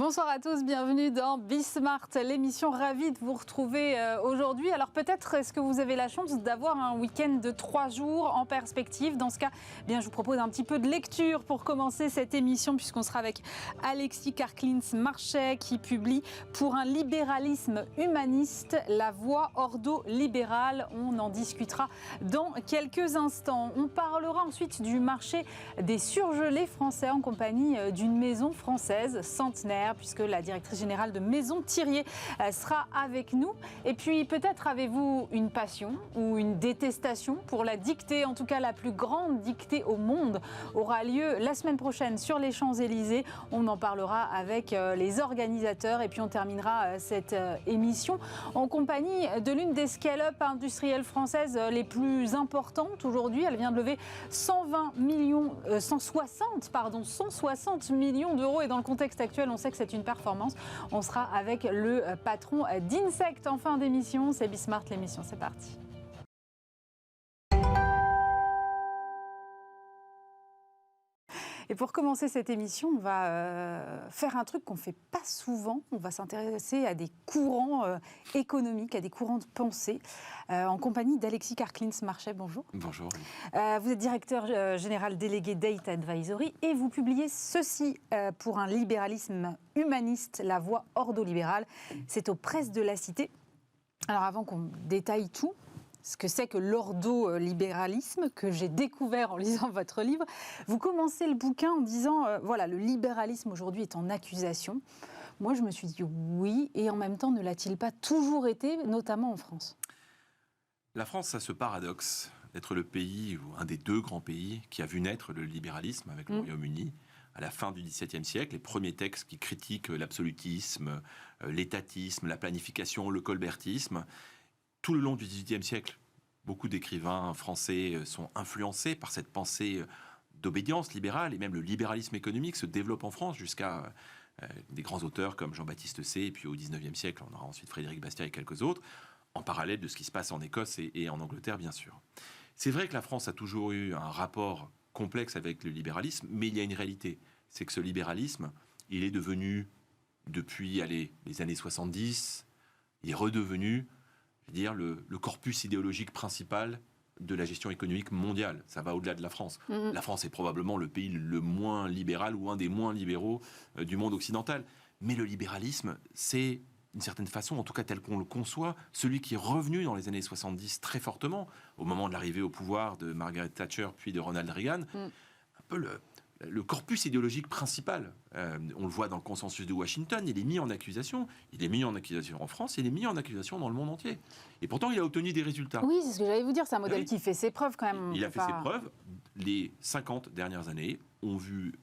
Bonsoir à tous, bienvenue dans Bismart, l'émission. Ravie de vous retrouver aujourd'hui. Alors peut-être est-ce que vous avez la chance d'avoir un week-end de 3 jours en perspective. Dans ce cas, bien, je vous propose un petit peu de lecture pour commencer cette émission, puisqu'on sera avec Alexis Karklins-Marchais qui publie Pour un libéralisme humaniste, la voie ordo-libérale. On en discutera dans quelques instants. On parlera ensuite du marché des surgelés français en compagnie d'une maison française centenaire, puisque la directrice générale de Maison Thirier sera avec nous. Et puis peut-être avez-vous une passion ou une détestation pour la dictée, en tout cas la plus grande dictée au monde, aura lieu la semaine prochaine sur les Champs-Élysées. On en parlera avec les organisateurs et puis on terminera cette émission en compagnie de l'une des scale-up industrielles françaises les plus importantes aujourd'hui. Elle vient de lever 160 millions d'euros, et dans le contexte actuel, on sait que c'est une performance. On sera avec le patron d'Insect en fin d'émission. C'est Bismart, l'émission, c'est parti. Et pour commencer cette émission, on va faire un truc qu'on ne fait pas souvent. On va s'intéresser à des courants économiques, à des courants de pensée, en compagnie d'Alexis Karklins-Marchais. Bonjour. Bonjour. Vous êtes directeur général délégué Data Advisory et vous publiez ceci pour un libéralisme humaniste, la voie ordo-libérale. C'est aux Presses de la Cité. Alors avant qu'on détaille tout, ce que c'est que l'ordo-libéralisme, que j'ai découvert en lisant votre livre, vous commencez le bouquin en disant voilà, le libéralisme aujourd'hui est en accusation. Moi, je me suis dit oui, et en même temps, ne l'a-t-il pas toujours été, notamment en France ? La France a ce paradoxe d'être le pays, ou un des deux grands pays, qui a vu naître le libéralisme avec le Royaume-Uni. À la fin du XVIIe siècle, les premiers textes qui critiquent l'absolutisme, l'étatisme, la planification, le colbertisme. Tout le long du XVIIIe siècle, beaucoup d'écrivains français sont influencés par cette pensée d'obédience libérale, et même le libéralisme économique se développe en France jusqu'à des grands auteurs comme Jean-Baptiste Say, et puis au XIXe siècle, on aura ensuite Frédéric Bastiat et quelques autres, en parallèle de ce qui se passe en Écosse et en Angleterre, bien sûr. C'est vrai que la France a toujours eu un rapport complexe avec le libéralisme, mais il y a une réalité, c'est que ce libéralisme, il est devenu, depuis les années 70, il est redevenu le corpus idéologique principal de la gestion économique mondiale. Ça va au-delà de la France. La France est probablement le pays le moins libéral ou un des moins libéraux du monde occidental. Mais le libéralisme, c'est, d'une certaine façon, en tout cas tel qu'on le conçoit, celui qui est revenu dans les années 70 très fortement, au moment de l'arrivée au pouvoir de Margaret Thatcher puis de Ronald Reagan, un peu le corpus idéologique principal. On le voit dans le consensus de Washington, il est mis en accusation. Il est mis en accusation en France, il est mis en accusation dans le monde entier. Et pourtant, il a obtenu des résultats. Oui, c'est ce que j'allais vous dire, c'est un modèle qui fait ses preuves quand même. Il a fait ses preuves. Les 50 dernières années ont vu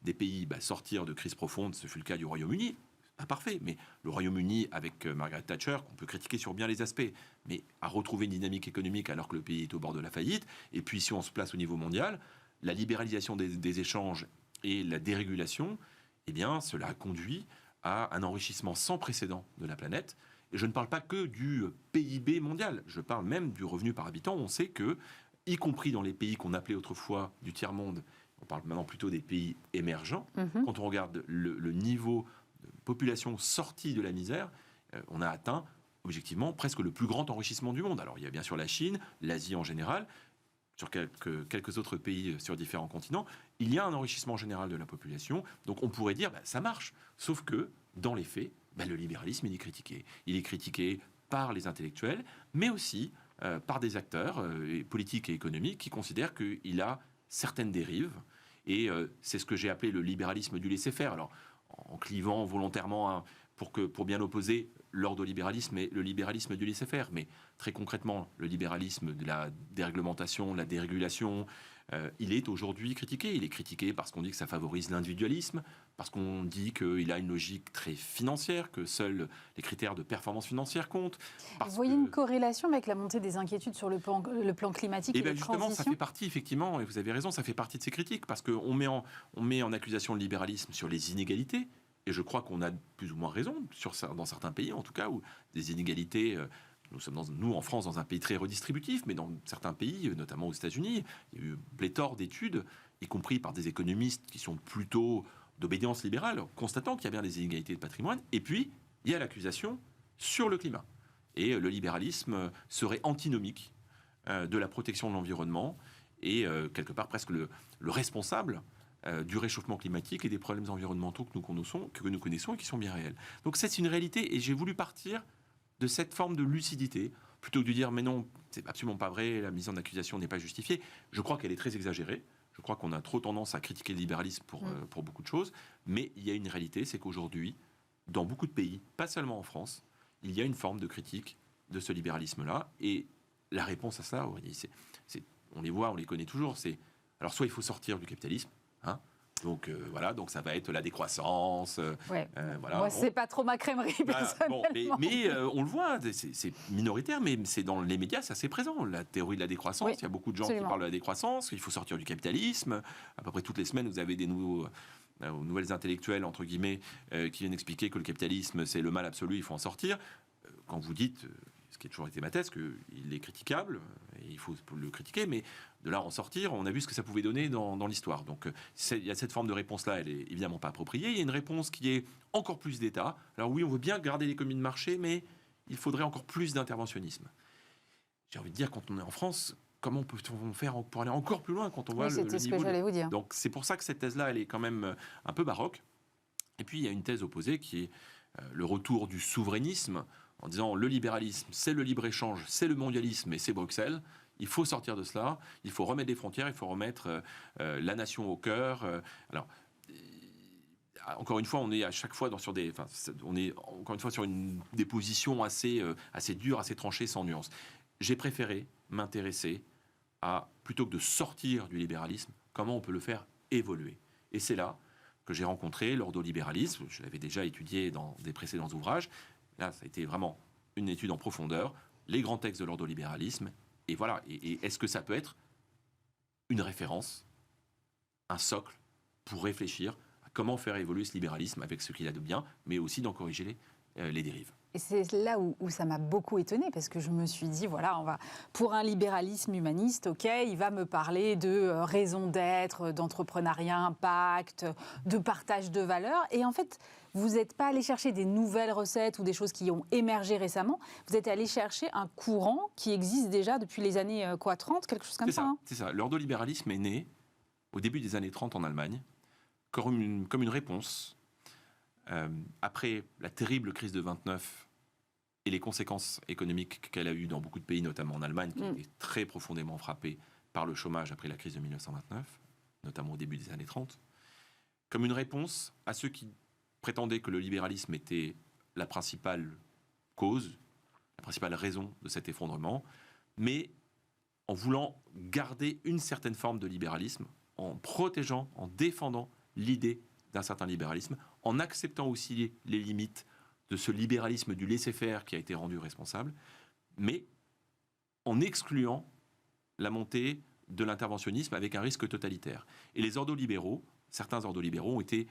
des pays sortir de crises profondes. Ce fut le cas du Royaume-Uni. Pas parfait, mais le Royaume-Uni, avec Margaret Thatcher, qu'on peut critiquer sur bien les aspects, mais a retrouvé une dynamique économique alors que le pays est au bord de la faillite. Et puis, si on se place au niveau mondial, la libéralisation des échanges et la dérégulation, eh bien, cela a conduit à un enrichissement sans précédent de la planète. Et je ne parle pas que du PIB mondial, je parle même du revenu par habitant. On sait que, y compris dans les pays qu'on appelait autrefois du tiers-monde, on parle maintenant plutôt des pays émergents, quand on regarde le niveau de population sortie de la misère, on a atteint objectivement presque le plus grand enrichissement du monde. Alors il y a bien sûr la Chine, l'Asie en général, sur quelques autres pays sur différents continents, il y a un enrichissement général de la population. Donc on pourrait dire, ça marche. Sauf que, dans les faits, le libéralisme, il est critiqué. Il est critiqué par les intellectuels, mais aussi par des acteurs politiques et économiques qui considèrent qu'il a certaines dérives. Et c'est ce que j'ai appelé le libéralisme du laisser-faire. Alors, en clivant volontairement pour bien opposer l'ordolibéralisme et le libéralisme du laisser-faire. Mais très concrètement, le libéralisme de la déréglementation, de la dérégulation, il est aujourd'hui critiqué. Il est critiqué parce qu'on dit que ça favorise l'individualisme, parce qu'on dit qu'il a une logique très financière, que seuls les critères de performance financière comptent. Vous voyez une corrélation avec la montée des inquiétudes sur le plan climatique et de justement, transition ? Ça fait partie, effectivement, et vous avez raison, ça fait partie de ces critiques, parce qu'on met en accusation le libéralisme sur les inégalités. Et je crois qu'on a plus ou moins raison, dans certains pays en tout cas, où des inégalités, nous sommes nous en France dans un pays très redistributif, mais dans certains pays, notamment aux États-Unis, il y a eu pléthore d'études, y compris par des économistes qui sont plutôt d'obédience libérale, constatant qu'il y a bien des inégalités de patrimoine. Et puis, il y a l'accusation sur le climat. Et le libéralisme serait antinomique de la protection de l'environnement et quelque part presque le responsable du réchauffement climatique et des problèmes environnementaux que nous connaissons et qui sont bien réels. Donc c'est une réalité et j'ai voulu partir de cette forme de lucidité plutôt que de dire mais non, c'est absolument pas vrai, la mise en accusation n'est pas justifiée. Je crois qu'elle est très exagérée. Je crois qu'on a trop tendance à critiquer le libéralisme pour beaucoup de choses. Mais il y a une réalité, c'est qu'aujourd'hui, dans beaucoup de pays, pas seulement en France, il y a une forme de critique de ce libéralisme-là. Et la réponse à ça, on les voit, on les connaît toujours. Alors soit il faut sortir du capitalisme, hein, donc voilà, donc ça va être la décroissance. Voilà. Moi, c'est pas trop ma crèmerie, personnellement. Mais on le voit, c'est minoritaire, mais c'est dans les médias, c'est assez présent. La théorie de la décroissance, il y a beaucoup de gens qui parlent de la décroissance, il faut sortir du capitalisme. À peu près toutes les semaines, vous avez des nouvelles intellectuels, entre guillemets, qui viennent expliquer que le capitalisme, c'est le mal absolu, il faut en sortir. Quand vous dites, ce qui a toujours été ma thèse, qu'il est critiquable, et il faut le critiquer, mais de là en sortir, on a vu ce que ça pouvait donner dans l'histoire. Donc il y a cette forme de réponse-là, elle est évidemment pas appropriée. Il y a une réponse qui est encore plus d'État. Alors oui, on veut bien garder l'économie de marché, mais il faudrait encore plus d'interventionnisme. J'ai envie de dire, quand on est en France, comment peut-on faire pour aller encore plus loin quand on voit le niveau... C'était ce que j'allais vous dire. Donc c'est pour ça que cette thèse-là, elle est quand même un peu baroque. Et puis il y a une thèse opposée qui est le retour du souverainisme, en disant le libéralisme, c'est le libre-échange, c'est le mondialisme et c'est Bruxelles. Il faut sortir de cela, il faut remettre des frontières, il faut remettre la nation au cœur. Alors, encore une fois, on est à chaque fois sur des positions assez dures, assez tranchées, sans nuance. J'ai préféré m'intéresser à, plutôt que de sortir du libéralisme, comment on peut le faire évoluer. Et c'est là que j'ai rencontré l'ordolibéralisme. Je l'avais déjà étudié dans des précédents ouvrages. Là, ça a été vraiment une étude en profondeur, les grands textes de l'ordolibéralisme. Et voilà. Et est-ce que ça peut être une référence, un socle pour réfléchir à comment faire évoluer ce libéralisme avec ce qu'il a de bien, mais aussi d'en corriger les dérives. Et c'est là où ça m'a beaucoup étonnée, parce que je me suis dit, voilà, pour un libéralisme humaniste, ok, il va me parler de raison d'être, d'entrepreneuriat impact, de partage de valeurs. Et en fait, vous n'êtes pas allé chercher des nouvelles recettes ou des choses qui ont émergé récemment. Vous êtes allé chercher un courant qui existe déjà depuis les années 30, quelque chose comme ça. Hein. C'est ça. L'ordolibéralisme est né au début des années 30 en Allemagne, comme une réponse après la terrible crise de 29 et les conséquences économiques qu'elle a eues dans beaucoup de pays, notamment en Allemagne, qui est très profondément frappée par le chômage après la crise de 1929, notamment au début des années 30, comme une réponse à ceux qui prétendaient que le libéralisme était la principale cause, la principale raison de cet effondrement, mais en voulant garder une certaine forme de libéralisme, en protégeant, en défendant l'idée d'un certain libéralisme, en acceptant aussi les limites de ce libéralisme du laisser-faire qui a été rendu responsable, mais en excluant la montée de l'interventionnisme avec un risque totalitaire. Et les ordolibéraux, certains ordolibéraux ont été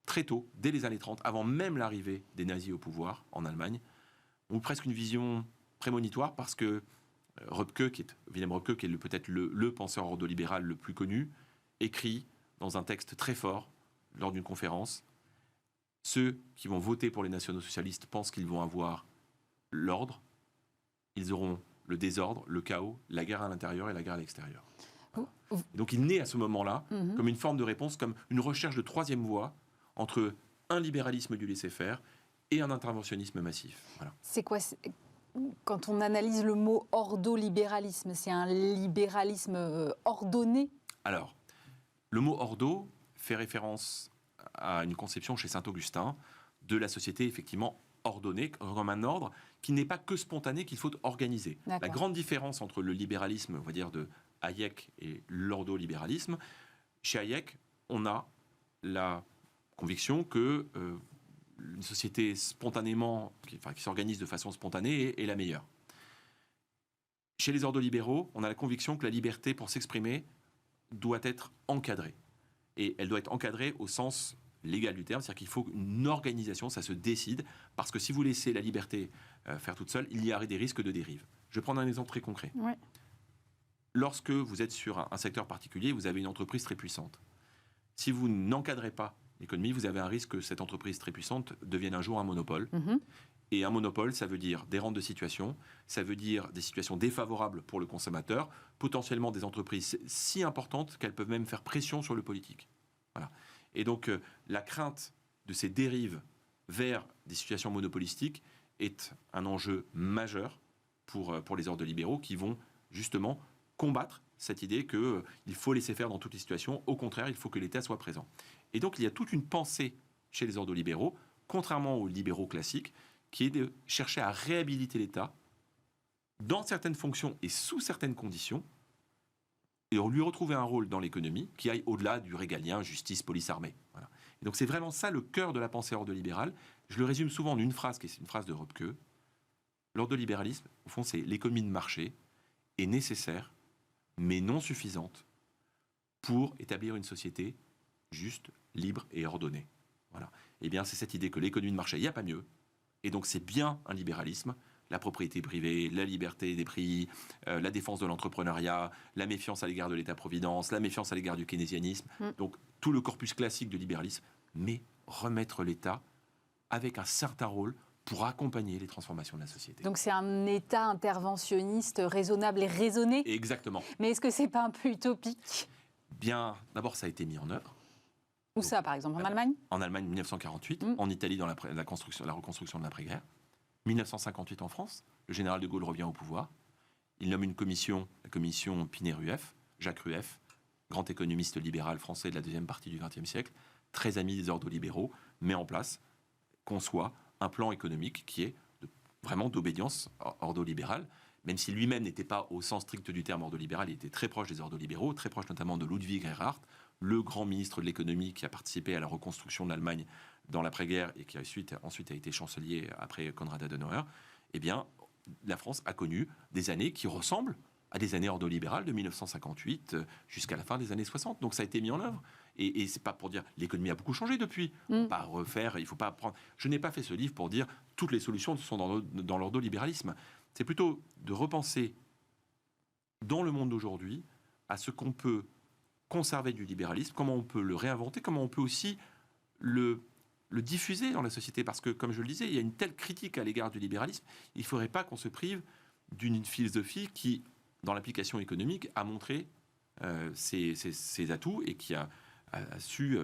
très tôt, dès les années 30, avant même l'arrivée des nazis au pouvoir en Allemagne, ont presque une vision prémonitoire parce que Wilhelm Röpke, qui est peut-être le penseur ordolibéral le plus connu, écrit dans un texte très fort lors d'une conférence: ceux qui vont voter pour les nationaux-socialistes pensent qu'ils vont avoir l'ordre, ils auront le désordre, le chaos, la guerre à l'intérieur et la guerre à l'extérieur. Voilà. Donc il naît à ce moment-là comme une forme de réponse, comme une recherche de troisième voie entre un libéralisme du laisser-faire et un interventionnisme massif. Voilà. C'est quoi, quand on analyse le mot ordolibéralisme, c'est un libéralisme ordonné ? Alors, le mot ordo fait référence à une conception chez Saint-Augustin de la société effectivement ordonnée, comme un ordre qui n'est pas que spontané, qu'il faut organiser. D'accord. La grande différence entre le libéralisme, on va dire, de Hayek et l'ordolibéralisme, chez Hayek, on a la conviction que une société spontanément, qui s'organise de façon spontanée est la meilleure. Chez les ordolibéraux, on a la conviction que la liberté pour s'exprimer doit être encadrée. Et elle doit être encadrée au sens légal du terme, c'est-à-dire qu'il faut une organisation, ça se décide, parce que si vous laissez la liberté faire toute seule, il y a des risques de dérive. Je vais prendre un exemple très concret. Oui. Lorsque vous êtes sur un secteur particulier, vous avez une entreprise très puissante. Si vous n'encadrez pas l'économie, vous avez un risque que cette entreprise très puissante devienne un jour un monopole. Mhm. Et un monopole, ça veut dire des rentes de situation, ça veut dire des situations défavorables pour le consommateur, potentiellement des entreprises si importantes qu'elles peuvent même faire pression sur le politique. Voilà. Et donc, la crainte de ces dérives vers des situations monopolistiques est un enjeu majeur pour les ordres libéraux qui vont justement combattre cette idée qu'il faut laisser faire dans toutes les situations. Au contraire, il faut que l'État soit présent. Et donc, il y a toute une pensée chez les ordres libéraux, contrairement aux libéraux classiques, qui est de chercher à réhabiliter l'État dans certaines fonctions et sous certaines conditions, et lui retrouver un rôle dans l'économie qui aille au-delà du régalien, justice, police, armée. Voilà. Et donc c'est vraiment ça le cœur de la pensée ordolibérale. Je le résume souvent en une phrase, qui est une phrase de Röpke. L'ordolibéralisme, au fond, c'est l'économie de marché est nécessaire, mais non suffisante, pour établir une société juste, libre et ordonnée. Voilà. Eh bien, c'est cette idée que l'économie de marché, il n'y a pas mieux. Et donc, c'est bien un libéralisme. La propriété privée, la liberté des prix, la défense de l'entrepreneuriat, la méfiance à l'égard de l'État-providence, la méfiance à l'égard du keynésianisme. Donc, tout le corpus classique de libéralisme, mais remettre l'État avec un certain rôle pour accompagner les transformations de la société. Donc c'est un État interventionniste raisonnable et raisonné. Exactement. Mais est-ce que c'est pas un peu utopique ? Bien, d'abord, ça a été mis en œuvre. Où ça, par exemple ? En Allemagne ? En Allemagne, 1948. En Italie, dans la reconstruction de l'après-guerre. 1958 en France. Le général de Gaulle revient au pouvoir. Il nomme une commission, la commission Pinet-Rueff, Jacques Rueff, grand économiste libéral français de la deuxième partie du XXe siècle, très ami des ordres libéraux, met en place, conçoit un plan économique qui est vraiment d'obédience ordolibérale, même si lui-même n'était pas au sens strict du terme ordolibéral, il était très proche des ordolibéraux, très proche notamment de Ludwig Erhard, le grand ministre de l'économie qui a participé à la reconstruction de l'Allemagne dans l'après-guerre et qui ensuite a été chancelier après Konrad Adenauer. Eh bien, la France a connu des années qui ressemblent à des années ordolibérales de 1958 jusqu'à la fin des années 60. Donc ça a été mis en œuvre. Et c'est pas pour dire l'économie a beaucoup changé depuis. Pas refaire, il faut pas prendre. Je n'ai pas fait ce livre pour dire toutes les solutions sont dans l'ordolibéralisme. C'est plutôt de repenser dans le monde d'aujourd'hui à ce qu'on peut conserver du libéralisme, comment on peut le réinventer, comment on peut aussi le diffuser dans la société. Parce que, comme je le disais, il y a une telle critique à l'égard du libéralisme, il ne faudrait pas qu'on se prive d'une philosophie qui, dans l'application économique, a montré ses atouts et qui a su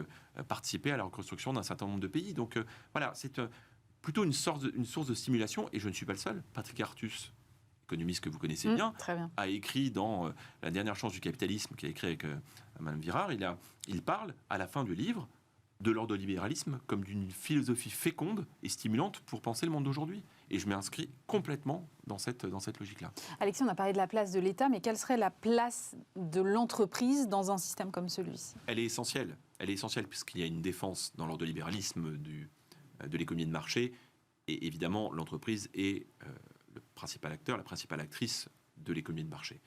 participer à la reconstruction d'un certain nombre de pays. Donc voilà, c'est plutôt une source de stimulation, et je ne suis pas le seul. Patrick Artus, économiste que vous connaissez bien, a écrit dans La dernière chance du capitalisme, qu'il a écrit avec Mme Virard, il parle à la fin du livre de l'ordolibéralisme comme d'une philosophie féconde et stimulante pour penser le monde d'aujourd'hui. Et je m'inscris complètement dans cette logique-là. Alexis, on a parlé de la place de l'État, mais quelle serait la place de l'entreprise dans un système comme celui-ci ? Elle est essentielle. Elle est essentielle puisqu'il y a une défense dans l'ordolibéralisme de l'économie de marché. Et évidemment, l'entreprise est le principal acteur, la principale actrice de l'économie de marché.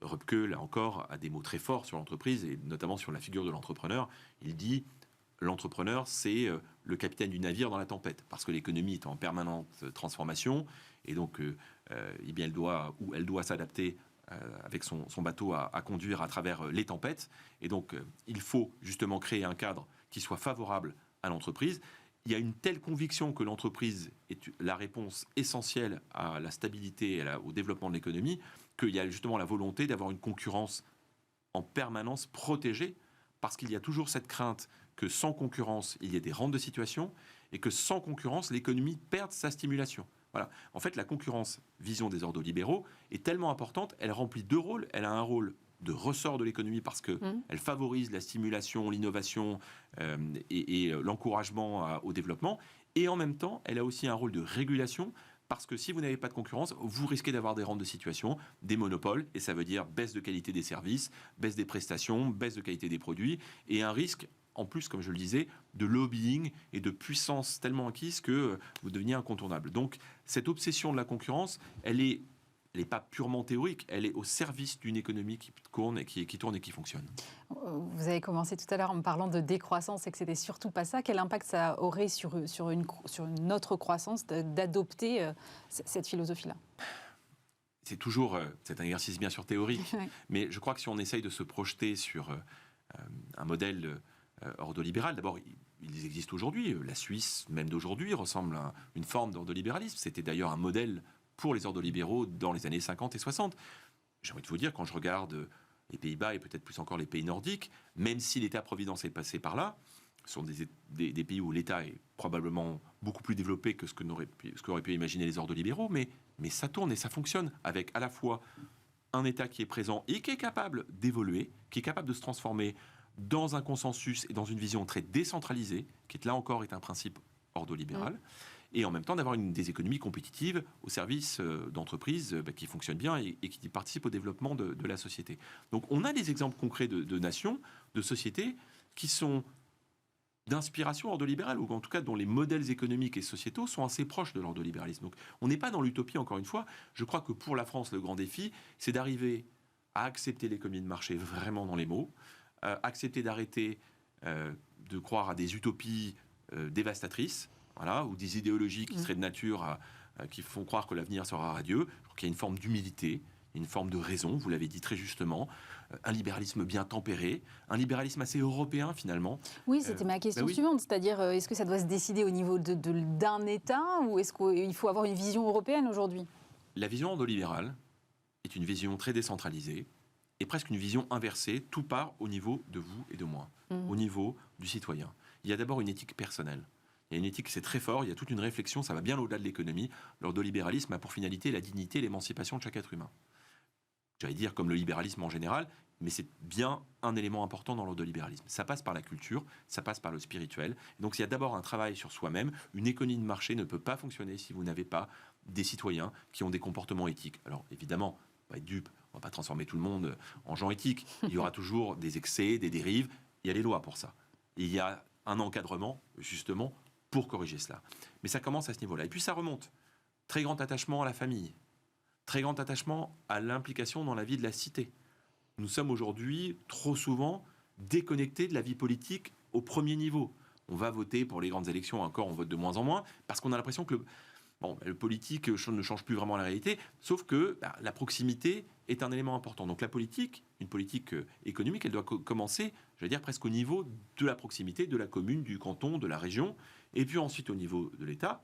Röpke, là encore, a des mots très forts sur l'entreprise, et notamment sur la figure de l'entrepreneur. Il dit l'entrepreneur, c'est le capitaine du navire dans la tempête, parce que l'économie est en permanente transformation, et donc eh bien, elle doit s'adapter avec son bateau à conduire à travers les tempêtes. Et donc, il faut justement créer un cadre qui soit favorable à l'entreprise. Il y a une telle conviction que l'entreprise est la réponse essentielle à la stabilité et au développement de l'économie, qu'il y a justement la volonté d'avoir une concurrence en permanence protégée, parce qu'il y a toujours cette crainte que sans concurrence, il y ait des rentes de situation, et que sans concurrence, l'économie perde sa stimulation. Voilà. En fait, la concurrence, vision des ordolibéraux, est tellement importante, elle remplit deux rôles. Elle a un rôle de ressort de l'économie parce qu'elle favorise la stimulation, l'innovation et l'encouragement au développement. Et en même temps, elle a aussi un rôle de régulation parce que si vous n'avez pas de concurrence, vous risquez d'avoir des rentes de situation, des monopoles, et ça veut dire baisse de qualité des services, baisse des prestations, baisse de qualité des produits, et un risque, en plus, comme je le disais, de lobbying et de puissance tellement acquise que vous deveniez incontournable. Donc, cette obsession de la concurrence, elle n'est pas purement théorique, elle est au service d'une économie qui tourne et qui fonctionne. Vous avez commencé tout à l'heure en me parlant de décroissance et que c'était surtout pas ça. Quel impact ça aurait sur une autre croissance d'adopter cette philosophie-là ? C'est un exercice bien sûr théorique, mais je crois que si on essaye de se projeter sur un modèle ordolibéral, d'abord, ils existent aujourd'hui. La Suisse, même d'aujourd'hui, ressemble à une forme d'ordolibéralisme. C'était d'ailleurs un modèle pour les ordolibéraux dans les années 50 et 60. J'ai envie de vous dire, quand je regarde les Pays-Bas et peut-être plus encore les pays nordiques, même si l'État-providence est passé par là, ce sont des pays où l'État est probablement beaucoup plus développé que ce qu'auraient pu imaginer les ordolibéraux, mais ça tourne et ça fonctionne avec à la fois un État qui est présent et qui est capable d'évoluer, qui est capable de se transformer dans un consensus et dans une vision très décentralisée, qui là encore est un principe ordolibéral, et en même temps d'avoir des économies compétitives au service d'entreprises qui fonctionnent bien et qui participent au développement de la société. Donc on a des exemples concrets de nations, de sociétés qui sont d'inspiration ordolibérale, ou en tout cas dont les modèles économiques et sociétaux sont assez proches de l'ordolibéralisme. Donc on n'est pas dans l'utopie, encore une fois. Je crois que pour la France, le grand défi, c'est d'arriver à accepter l'économie de marché vraiment dans les mots, accepter d'arrêter de croire à des utopies dévastatrices, voilà, ou des idéologies qui seraient de nature qui font croire que l'avenir sera radieux. Je crois qu'il y a une forme d'humilité, une forme de raison, vous l'avez dit très justement, un libéralisme bien tempéré, un libéralisme assez européen finalement. Oui, c'était ma question suivante, c'est-à-dire est-ce que ça doit se décider au niveau d'un État ou est-ce qu'il faut avoir une vision européenne aujourd'hui ? La vision ordolibérale est une vision très décentralisée et presque une vision inversée, tout part au niveau de vous et de moi, au niveau du citoyen. Il y a d'abord une éthique personnelle. Il y a une éthique, c'est très fort, il y a toute une réflexion, ça va bien au-delà de l'économie. L'ordolibéralisme a pour finalité la dignité et l'émancipation de chaque être humain. J'allais dire comme le libéralisme en général, mais c'est bien un élément important dans l'ordolibéralisme. Ça passe par la culture, ça passe par le spirituel. Donc il y a d'abord un travail sur soi-même. Une économie de marché ne peut pas fonctionner si vous n'avez pas des citoyens qui ont des comportements éthiques. Alors évidemment, on va être dupe, on ne va pas transformer tout le monde en gens éthiques. Il y aura toujours des excès, des dérives. Il y a les lois pour ça. Et il y a un encadrement, justement, pour corriger cela. Mais ça commence à ce niveau-là. Et puis ça remonte. Très grand attachement à la famille. Très grand attachement à l'implication dans la vie de la cité. Nous sommes aujourd'hui trop souvent déconnectés de la vie politique au premier niveau. On va voter pour les grandes élections, encore on vote de moins en moins, parce qu'on a l'impression que le politique ne change plus vraiment la réalité, sauf que la proximité est un élément important. Donc la politique, une politique économique, elle doit commencer, je vais dire, presque au niveau de la proximité, de la commune, du canton, de la région, et puis ensuite au niveau de l'État,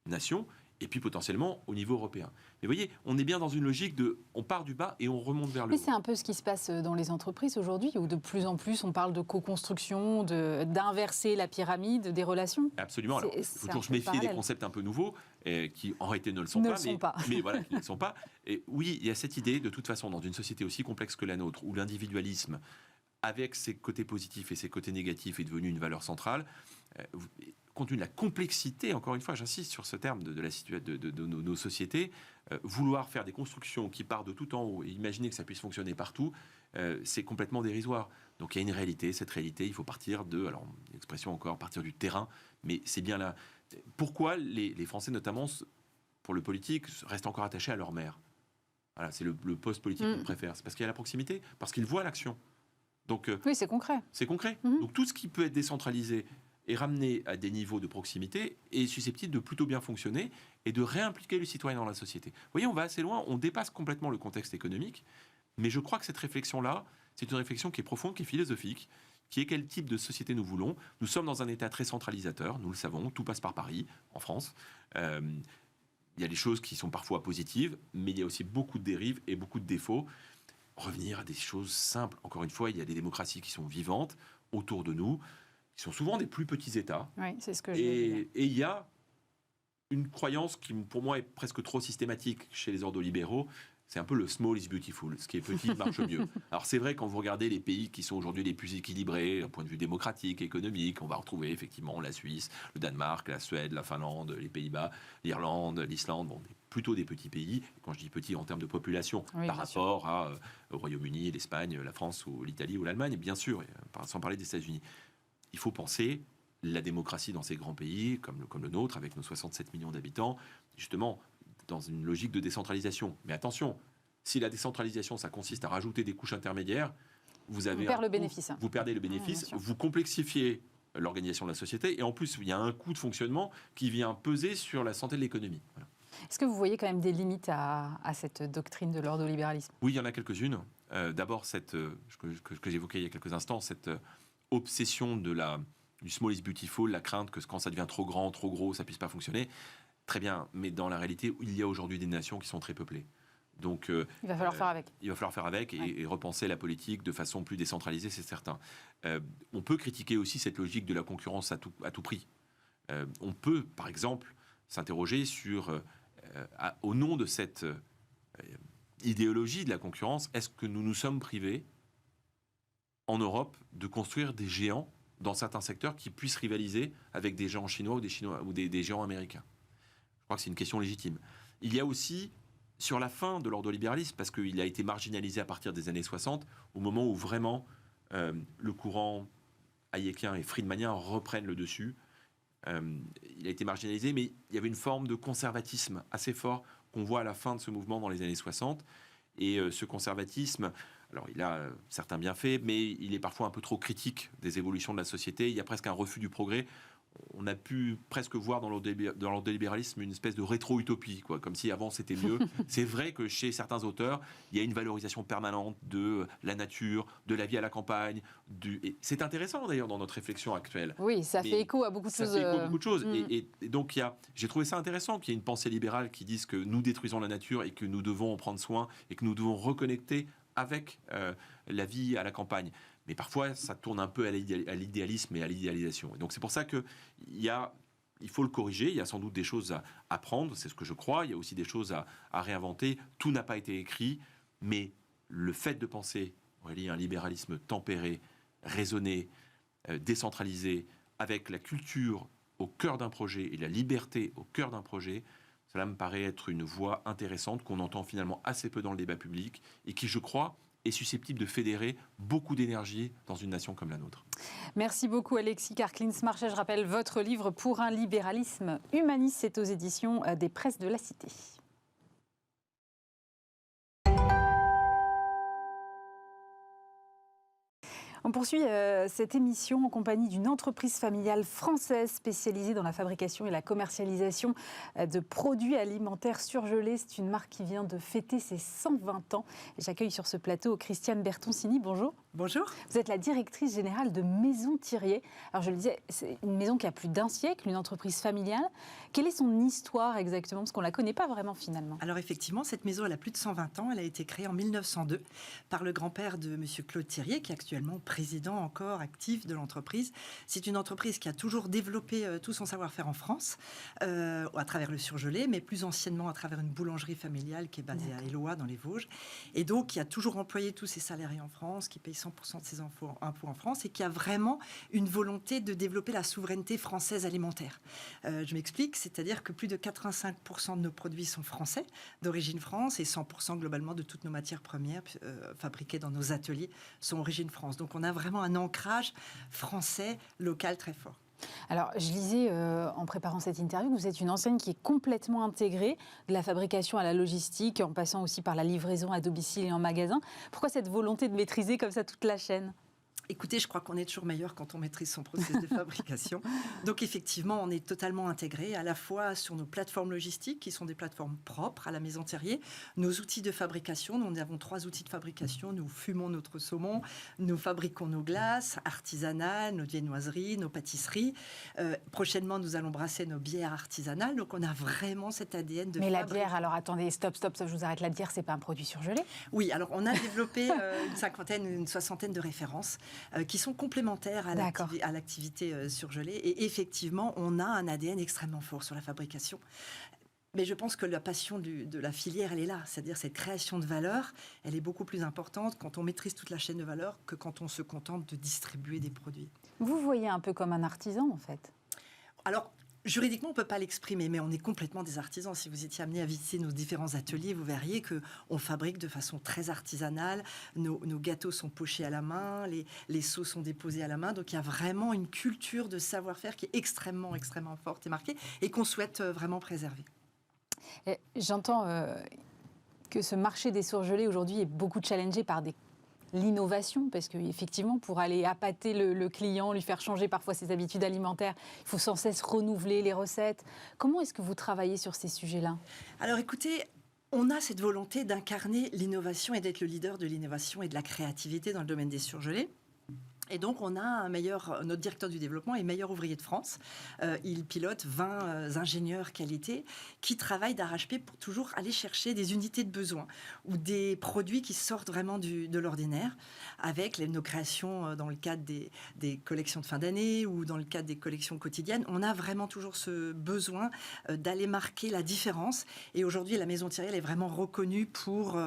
nation, et puis potentiellement au niveau européen. Mais vous voyez, on est bien dans une logique de on part du bas et on remonte vers le haut. Mais c'est un peu ce qui se passe dans les entreprises aujourd'hui, où de plus en plus on parle de co-construction, d'inverser la pyramide des relations. Absolument. Alors, il faut toujours se méfier des concepts un peu nouveaux, qui en réalité ne le sont pas. Mais voilà, qui ne le sont pas. Et oui, il y a cette idée, de toute façon, dans une société aussi complexe que la nôtre, où l'individualisme, avec ses côtés positifs et ses côtés négatifs, est devenu une valeur centrale, compte tenu de la complexité, encore une fois, j'insiste sur ce terme de nos sociétés, vouloir faire des constructions qui partent de tout en haut et imaginer que ça puisse fonctionner partout, c'est complètement dérisoire. Donc il y a une réalité, cette réalité, il faut partir alors l'expression encore, partir du terrain, mais c'est bien là. Pourquoi les Français, notamment pour le politique, restent encore attachés à leur maire ? Voilà, c'est le poste politique qu'ils préfèrent. C'est parce qu'il y a la proximité, parce qu'ils voient l'action. Donc, oui, c'est concret. C'est concret. Donc tout ce qui peut être décentralisé et ramené à des niveaux de proximité est susceptible de plutôt bien fonctionner et de réimpliquer le citoyen dans la société. Vous voyez, on va assez loin, on dépasse complètement le contexte économique, mais je crois que cette réflexion-là, c'est une réflexion qui est profonde, qui est philosophique, qui est quel type de société nous voulons. Nous sommes dans un État très centralisateur, nous le savons, tout passe par Paris, en France. Il y a des choses qui sont parfois positives, mais il y a aussi beaucoup de dérives et beaucoup de défauts. Revenir à des choses simples. Encore une fois, il y a des démocraties qui sont vivantes autour de nous, qui sont souvent des plus petits États. Oui, c'est ce que je veux dire. Et il y a une croyance qui, pour moi, est presque trop systématique chez les ordolibéraux. C'est un peu le small is beautiful. Ce qui est petit marche mieux. Alors c'est vrai, quand vous regardez les pays qui sont aujourd'hui les plus équilibrés, d'un point de vue démocratique, économique, on va retrouver effectivement la Suisse, le Danemark, la Suède, la Finlande, les Pays-Bas, l'Irlande, l'Islande, plutôt des petits pays. Quand je dis petits en termes de population, par rapport au Royaume-Uni, l'Espagne, la France, ou l'Italie ou l'Allemagne, bien sûr, sans parler des États-Unis. Il faut penser la démocratie dans ces grands pays, comme le nôtre, avec nos 67 millions d'habitants, justement, dans une logique de décentralisation. Mais attention, si la décentralisation, ça consiste à rajouter des couches intermédiaires, vous perdez le bénéfice, vous complexifiez l'organisation de la société, et en plus, il y a un coût de fonctionnement qui vient peser sur la santé de l'économie. Voilà. Est-ce que vous voyez quand même des limites à cette doctrine de l'ordolibéralisme ? Oui, il y en a quelques-unes. D'abord, que j'évoquais il y a quelques instants, cette obsession de la du small is beautiful, la crainte que quand ça devient trop grand, trop gros, ça puisse pas fonctionner. Très bien, mais dans la réalité, il y a aujourd'hui des nations qui sont très peuplées. Donc, il va falloir faire avec. Il va falloir faire avec et repenser la politique de façon plus décentralisée, c'est certain. On peut critiquer aussi cette logique de la concurrence à tout prix. On peut, par exemple, s'interroger sur, au nom de cette idéologie de la concurrence, est-ce que nous nous sommes privés, en Europe, de construire des géants dans certains secteurs qui puissent rivaliser avec des géants chinois ou des géants américains? Je crois que c'est une question légitime. Il y a aussi, sur la fin de l'ordolibéralisme, parce qu'il a été marginalisé à partir des années 60, au moment où vraiment le courant hayekien et friedmanien reprennent le dessus. Il a été marginalisé, mais il y avait une forme de conservatisme assez fort qu'on voit à la fin de ce mouvement dans les années 60. Et ce conservatisme, alors il a certains bienfaits, mais il est parfois un peu trop critique des évolutions de la société. Il y a presque un refus du progrès. On a pu presque voir dans l'ordolibéralisme une espèce de rétro-utopie, quoi, comme si avant c'était mieux. C'est vrai que chez certains auteurs, il y a une valorisation permanente de la nature, de la vie à la campagne. Et c'est intéressant d'ailleurs dans notre réflexion actuelle. Oui, ça fait écho à beaucoup de choses. Ça fait écho à beaucoup de choses. Et donc j'ai trouvé ça intéressant qu'il y ait une pensée libérale qui dise que nous détruisons la nature et que nous devons en prendre soin et que nous devons reconnecter avec la vie à la campagne. Mais parfois, ça tourne un peu à l'idéalisme et à l'idéalisation. Et donc, c'est pour ça qu'il faut le corriger. Il y a sans doute des choses à apprendre, c'est ce que je crois. Il y a aussi des choses à réinventer. Tout n'a pas été écrit, mais le fait de penser, Aurélie, un libéralisme tempéré, raisonné, décentralisé, avec la culture au cœur d'un projet et la liberté au cœur d'un projet, cela me paraît être une voie intéressante qu'on entend finalement assez peu dans le débat public et qui, je crois, est susceptible de fédérer beaucoup d'énergie dans une nation comme la nôtre. Merci beaucoup Alexis Karklins-Marchais. Je rappelle votre livre Pour un libéralisme humaniste, c'est aux éditions des Presses de la Cité. On poursuit cette émission en compagnie d'une entreprise familiale française spécialisée dans la fabrication et la commercialisation de produits alimentaires surgelés. C'est une marque qui vient de fêter ses 120 ans. J'accueille sur ce plateau Christiane Bertoncini. Bonjour. Bonjour. Vous êtes la directrice générale de Maison Thirier. Alors je le disais, c'est une maison qui a plus d'1 siècle, une entreprise familiale. Quelle est son histoire exactement? Parce qu'on ne la connaît pas vraiment finalement. Alors effectivement, cette maison elle a plus de 120 ans. Elle a été créée en 1902 par le grand-père de Monsieur Claude Thirier, qui est actuellement président encore actif de l'entreprise. C'est une entreprise qui a toujours développé tout son savoir-faire en France, à travers le surgelé, mais plus anciennement à travers une boulangerie familiale qui est basée à Éloie dans les Vosges. Et donc qui a toujours employé tous ses salariés en France, qui paye 100% de ses impôts en France et qui a vraiment une volonté de développer la souveraineté française alimentaire. Je m'explique, c'est-à-dire que plus de 85% de nos produits sont français, d'origine France, et 100% globalement de toutes nos matières premières fabriquées dans nos ateliers sont d'origine France. Donc on a vraiment un ancrage français, local très fort. Alors, je lisais en préparant cette interview que vous êtes une enseigne qui est complètement intégrée, de la fabrication à la logistique, en passant aussi par la livraison à domicile et en magasin. Pourquoi cette volonté de maîtriser comme ça toute la chaîne ? Écoutez, je crois qu'on est toujours meilleur quand on maîtrise son processus de fabrication. Donc effectivement, on est totalement intégré à la fois sur nos plateformes logistiques, qui sont des plateformes propres à la Maison Thirier, nos outils de fabrication. Nous avons 3 outils de fabrication. Nous fumons notre saumon, nous fabriquons nos glaces artisanales, nos viennoiseries, nos pâtisseries. Prochainement, nous allons brasser nos bières artisanales. Donc on a vraiment cet ADN de Mais la bière, alors attendez, stop, je vous arrête. La bière, c'est pas un produit surgelé ? Oui, alors on a développé une soixantaine de références qui sont complémentaires à l'activité surgelée. Et effectivement, on a un ADN extrêmement fort sur la fabrication. Mais je pense que la passion de la filière, elle est là. C'est-à-dire cette création de valeur, elle est beaucoup plus importante quand on maîtrise toute la chaîne de valeur que quand on se contente de distribuer des produits. Vous voyez un peu comme un artisan, en fait. Alors, juridiquement, on ne peut pas l'exprimer, mais on est complètement des artisans. Si vous étiez amené à visiter nos différents ateliers, vous verriez qu'on fabrique de façon très artisanale. Nos gâteaux sont pochés à la main, les seaux sont déposés à la main. Donc, il y a vraiment une culture de savoir-faire qui est extrêmement, extrêmement forte et marquée et qu'on souhaite vraiment préserver. J'entends que ce marché des surgelés aujourd'hui est beaucoup challengé par l'innovation, parce qu'effectivement, pour aller appâter le client, lui faire changer parfois ses habitudes alimentaires, il faut sans cesse renouveler les recettes. Comment est-ce que vous travaillez sur ces sujets-là ? Alors écoutez, on a cette volonté d'incarner l'innovation et d'être le leader de l'innovation et de la créativité dans le domaine des surgelés. Et donc, on a notre directeur du développement est meilleur ouvrier de France. Il pilote 20 ingénieurs qualité qui travaillent d'arrache-pied pour toujours aller chercher des unités de besoin ou des produits qui sortent vraiment de l'ordinaire avec nos créations dans le cadre des collections de fin d'année ou dans le cadre des collections quotidiennes. On a vraiment toujours ce besoin d'aller marquer la différence. Et aujourd'hui, la Maison Thierry, elle est vraiment reconnue pour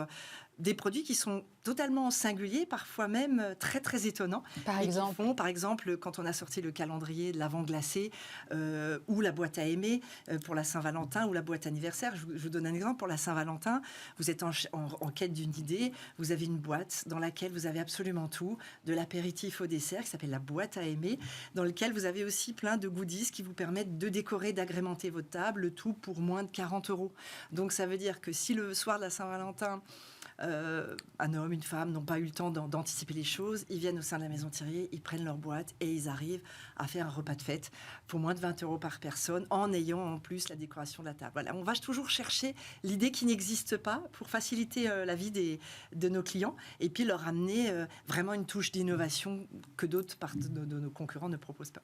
des produits qui sont totalement singuliers, parfois même très très étonnants. Par exemple, quand on a sorti le calendrier de l'Avent glacé ou la boîte à aimer pour la Saint-Valentin ou la boîte anniversaire. Je vous donne un exemple. Pour la Saint-Valentin, vous êtes en quête d'une idée, vous avez une boîte dans laquelle vous avez absolument tout, de l'apéritif au dessert, qui s'appelle la boîte à aimer, dans lequel vous avez aussi plein de goodies qui vous permettent de décorer, d'agrémenter votre table, le tout pour moins de 40 €. Donc ça veut dire que si le soir de la Saint-Valentin, un homme, une femme n'ont pas eu le temps d'anticiper les choses, ils viennent au sein de la Maison Thierry, ils prennent leur boîte et ils arrivent à faire un repas de fête pour moins de 20 € par personne, en ayant en plus la décoration de la table. Voilà, on va toujours chercher l'idée qui n'existe pas pour faciliter la vie de nos clients et puis leur amener vraiment une touche d'innovation que d'autres de nos concurrents ne proposent pas.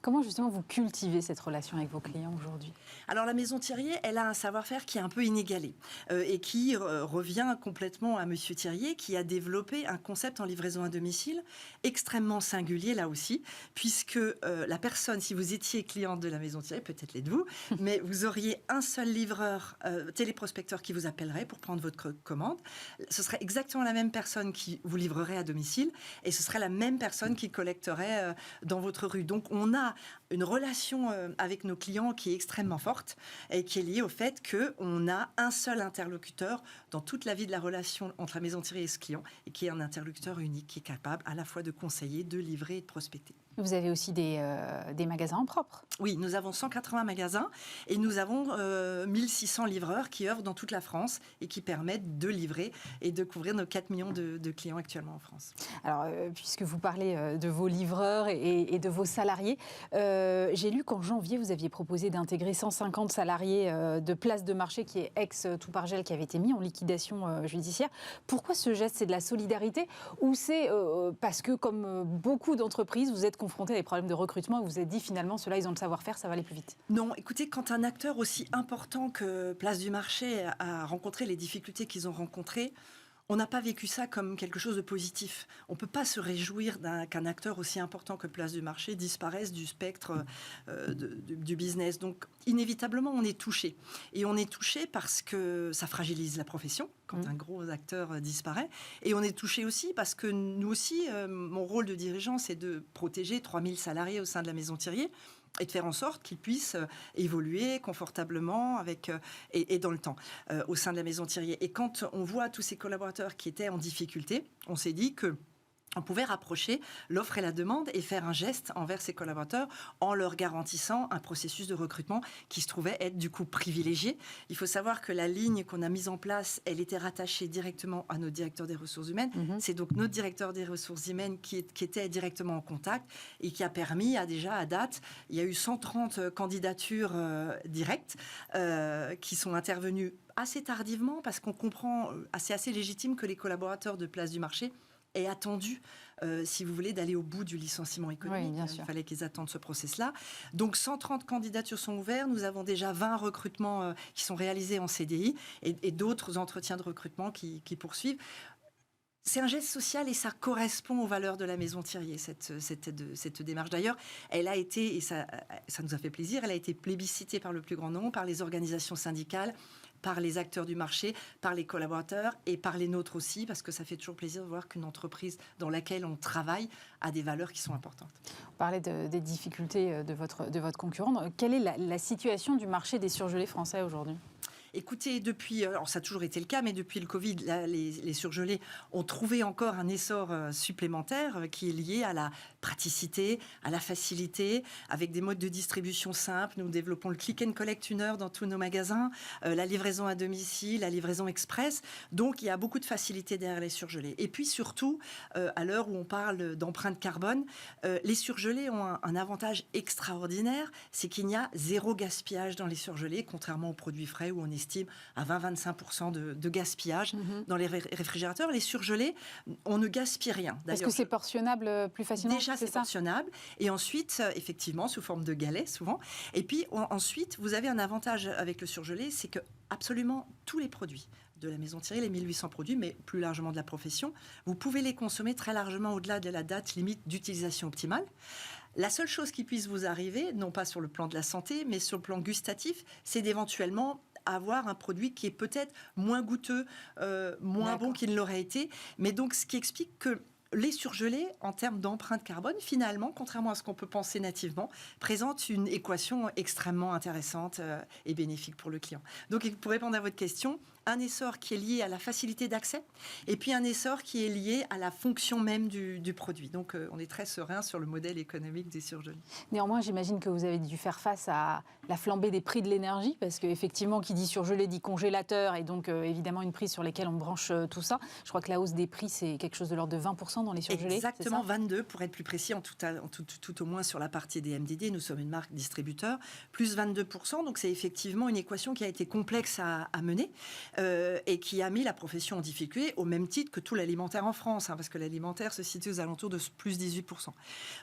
Comment justement vous cultivez cette relation avec vos clients aujourd'hui ? Alors la Maison Thierry, elle a un savoir-faire qui est un peu inégalé et qui revient complètement à Monsieur Thierry, qui a développé un concept en livraison à domicile extrêmement singulier là aussi, puisque la personne, si vous étiez cliente de la Maison Thierry, peut-être l'êtes-vous, mais vous auriez un seul livreur téléprospecteur qui vous appellerait pour prendre votre commande. Ce serait exactement la même personne qui vous livrerait à domicile et ce serait la même personne qui collecterait dans votre rue. Donc on a une relation avec nos clients qui est extrêmement forte et qui est liée au fait qu'on a un seul interlocuteur dans toute la vie de la relation entre la Maison Thierry et ce client et qui est un interlocuteur unique qui est capable à la fois de conseiller, de livrer et de prospecter. Vous avez aussi des magasins en propre ? Oui, nous avons 180 magasins et nous avons 1600 livreurs qui œuvrent dans toute la France et qui permettent de livrer et de couvrir nos 4 millions de clients actuellement en France. Alors, puisque vous parlez de vos livreurs et de vos salariés, j'ai lu qu'en janvier, vous aviez proposé d'intégrer 150 salariés de Place de Marché, qui est ex-Toupargel, qui avait été mis en liquidation judiciaire. Pourquoi ce geste ? C'est de la solidarité ou c'est parce que, comme beaucoup d'entreprises, vous êtes confrontés à des problèmes de recrutement et vous vous êtes dit finalement, ceux-là, ils ont le savoir-faire, ça va aller plus vite? Non, écoutez, quand un acteur aussi important que Place du Marché a rencontré les difficultés qu'ils ont rencontrées, on n'a pas vécu ça comme quelque chose de positif. On ne peut pas se réjouir qu'un acteur aussi important que Place du Marché disparaisse du spectre du business. Donc, inévitablement, on est touché. Et on est touché parce que ça fragilise la profession quand un gros acteur disparaît. Et on est touché aussi parce que nous aussi, mon rôle de dirigeant, c'est de protéger 3000 salariés au sein de la Maison Thierry et de faire en sorte qu'ils puissent évoluer confortablement et dans le temps au sein de la Maison Thierry. Et quand on voit tous ces collaborateurs qui étaient en difficulté, on s'est dit que on pouvait rapprocher l'offre et la demande et faire un geste envers ces collaborateurs en leur garantissant un processus de recrutement qui se trouvait être du coup privilégié. Il faut savoir que la ligne qu'on a mise en place, elle était rattachée directement à notre directeur des ressources humaines. C'est donc notre directeur des ressources humaines qui était directement en contact et qui a permis à date, il y a eu 130 candidatures directes qui sont intervenues assez tardivement parce qu'on comprend, c'est assez légitime que les collaborateurs de Place du Marché est attendu, si vous voulez, d'aller au bout du licenciement économique. Oui, bien sûr. Il fallait qu'ils attendent ce process-là. Donc, 130 candidatures sont ouvertes. Nous avons déjà 20 recrutements qui sont réalisés en CDI et d'autres entretiens de recrutement qui poursuivent. C'est un geste social et ça correspond aux valeurs de la Maison Thierry, cette démarche. D'ailleurs, elle a été, et ça nous a fait plaisir, elle a été plébiscitée par le plus grand nombre, par les organisations syndicales, par les acteurs du marché, par les collaborateurs et par les nôtres aussi, parce que ça fait toujours plaisir de voir qu'une entreprise dans laquelle on travaille a des valeurs qui sont importantes. On parlait des difficultés de votre concurrent. Quelle est la situation du marché des surgelés français aujourd'hui ? Écoutez, alors ça a toujours été le cas, mais depuis le Covid, là, les surgelés ont trouvé encore un essor supplémentaire qui est lié à la praticité, à la facilité, avec des modes de distribution simples. Nous développons le click and collect 1 heure dans tous nos magasins, la livraison à domicile, la livraison express. Donc, il y a beaucoup de facilité derrière les surgelés. Et puis, surtout, à l'heure où on parle d'empreinte carbone, les surgelés ont un avantage extraordinaire, c'est qu'il n'y a zéro gaspillage dans les surgelés, contrairement aux produits frais où on estime à 20-25% de gaspillage dans les réfrigérateurs. Les surgelés, on ne gaspille rien. Parce que c'est portionnable plus facilement. Déjà, c'est portionnable. Et ensuite, effectivement, sous forme de galets, souvent. Et puis, ensuite, vous avez un avantage avec le surgelé, c'est que absolument tous les produits de la Maison Thierry, les 1800 produits, mais plus largement de la profession, vous pouvez les consommer très largement au-delà de la date limite d'utilisation optimale. La seule chose qui puisse vous arriver, non pas sur le plan de la santé, mais sur le plan gustatif, c'est d'éventuellement avoir un produit qui est peut-être moins goûteux, moins bon qu'il ne l'aurait été. Mais donc, ce qui explique que les surgelés, en termes d'empreinte carbone, finalement, contrairement à ce qu'on peut penser nativement, présentent une équation extrêmement intéressante et bénéfique pour le client. Donc, pour répondre à votre question, un essor qui est lié à la facilité d'accès et puis un essor qui est lié à la fonction même du produit. Donc, on est très serein sur le modèle économique des surgelés. Néanmoins, j'imagine que vous avez dû faire face à la flambée des prix de l'énergie parce qu'effectivement, qui dit surgelé dit congélateur et donc évidemment une prise sur laquelle on branche tout ça. Je crois que la hausse des prix, c'est quelque chose de l'ordre de 20% dans les surgelés. Exactement, 22 pour être plus précis, tout au moins sur la partie des MDD. Nous sommes une marque distributeur, plus 22%. Donc, c'est effectivement une équation qui a été complexe à mener. Et qui a mis la profession en difficulté au même titre que tout l'alimentaire en France, parce que l'alimentaire se situe aux alentours de plus 18%.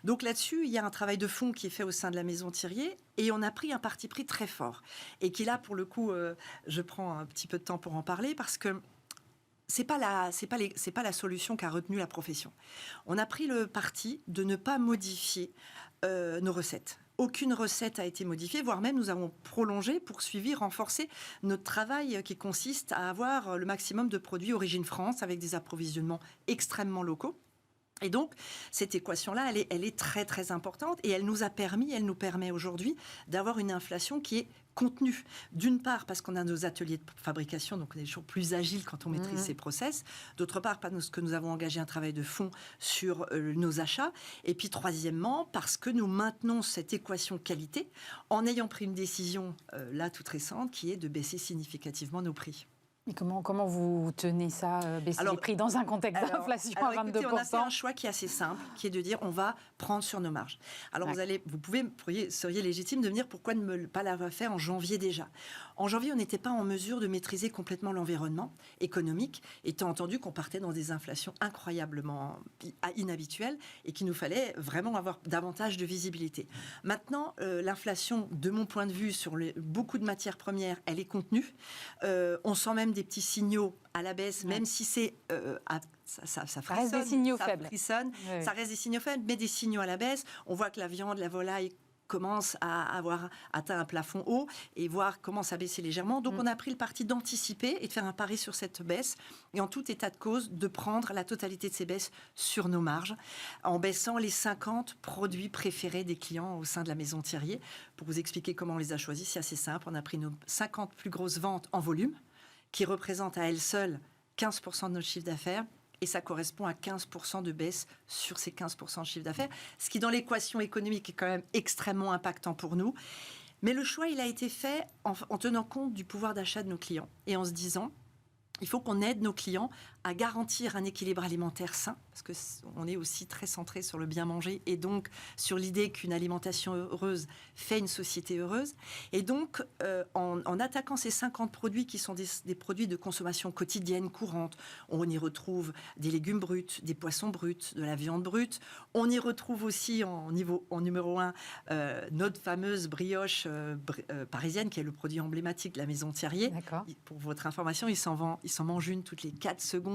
Donc là-dessus, il y a un travail de fond qui est fait au sein de la Maison Thierry et on a pris un parti pris très fort. Et qui là, pour le coup, je prends un petit peu de temps pour en parler parce que c'est pas la solution qu'a retenue la profession. On a pris le parti de ne pas modifier nos recettes. Aucune recette a été modifiée, voire même nous avons prolongé, poursuivi, renforcé notre travail qui consiste à avoir le maximum de produits origine France avec des approvisionnements extrêmement locaux. Et donc, cette équation-là, elle est très, très importante et elle nous permet aujourd'hui d'avoir une inflation qui est contenue. D'une part, parce qu'on a nos ateliers de fabrication, donc on est toujours plus agile quand on maîtrise ces process. D'autre part, parce que nous avons engagé un travail de fond sur nos achats. Et puis, troisièmement, parce que nous maintenons cette équation qualité en ayant pris une décision, là, toute récente, qui est de baisser significativement nos prix. Et comment vous tenez ça, baisser les prix dans un contexte d'inflation à 22%? Écoutez, on a fait un choix qui est assez simple, qui est de dire on va prendre sur nos marges. Alors seriez légitime de me dire pourquoi ne pas l'avoir fait en janvier déjà. En janvier, on n'était pas en mesure de maîtriser complètement l'environnement économique, étant entendu qu'on partait dans des inflations incroyablement inhabituelles et qu'il nous fallait vraiment avoir davantage de visibilité. Maintenant, l'inflation, de mon point de vue, sur beaucoup de matières premières, elle est contenue. On sent même des petits signaux à la baisse, même si c'est ça reste des signaux faibles. Ça reste des signaux faibles, mais des signaux à la baisse. On voit que la viande, la volaille commence à avoir atteint un plafond haut et voir commence à baisser légèrement. Donc, on a pris le parti d'anticiper et de faire un pari sur cette baisse et en tout état de cause, de prendre la totalité de ces baisses sur nos marges en baissant les 50 produits préférés des clients au sein de la Maison Thierry. Pour vous expliquer comment on les a choisis, c'est assez simple. On a pris nos 50 plus grosses ventes en volume qui représentent à elles seules 15% de notre chiffre d'affaires. Et ça correspond à 15% de baisse sur ces 15% de chiffre d'affaires, ce qui, dans l'équation économique, est quand même extrêmement impactant pour nous. Mais le choix, il a été fait en tenant compte du pouvoir d'achat de nos clients et en se disant, il faut qu'on aide nos clients à garantir un équilibre alimentaire sain, parce qu'on est aussi très centré sur le bien manger et donc sur l'idée qu'une alimentation heureuse fait une société heureuse. Et donc, en attaquant ces 50 produits qui sont des produits de consommation quotidienne, courante, on y retrouve des légumes bruts, des poissons bruts, de la viande brute. On y retrouve aussi en numéro 1 notre fameuse brioche parisienne, qui est le produit emblématique de la Maison Thierry. D'accord. Pour votre information, il s'en mange une toutes les 4 secondes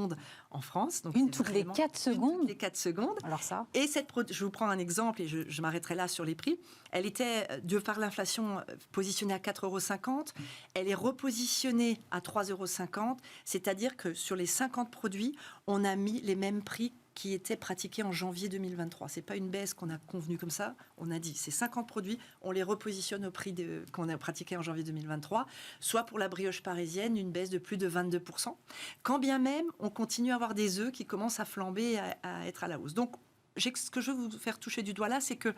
en France. Donc toutes les 4 secondes. Toutes les 4 secondes. Alors ça. Et je vous prends un exemple et je m'arrêterai là sur les prix. Elle était, de par l'inflation, positionnée à 4,50 €. Elle est repositionnée à 3,50 €. C'est-à-dire que sur les 50 produits, on a mis les mêmes prix qui étaient pratiqués en janvier 2023. Ce n'est pas une baisse qu'on a convenue comme ça. On a dit, ces 50 produits, on les repositionne au prix qu'on a pratiqué en janvier 2023, soit pour la brioche parisienne, une baisse de plus de 22%. Quand bien même, on continue à avoir des œufs qui commencent à flamber, à être à la hausse. Donc, ce que je veux vous faire toucher du doigt là, c'est que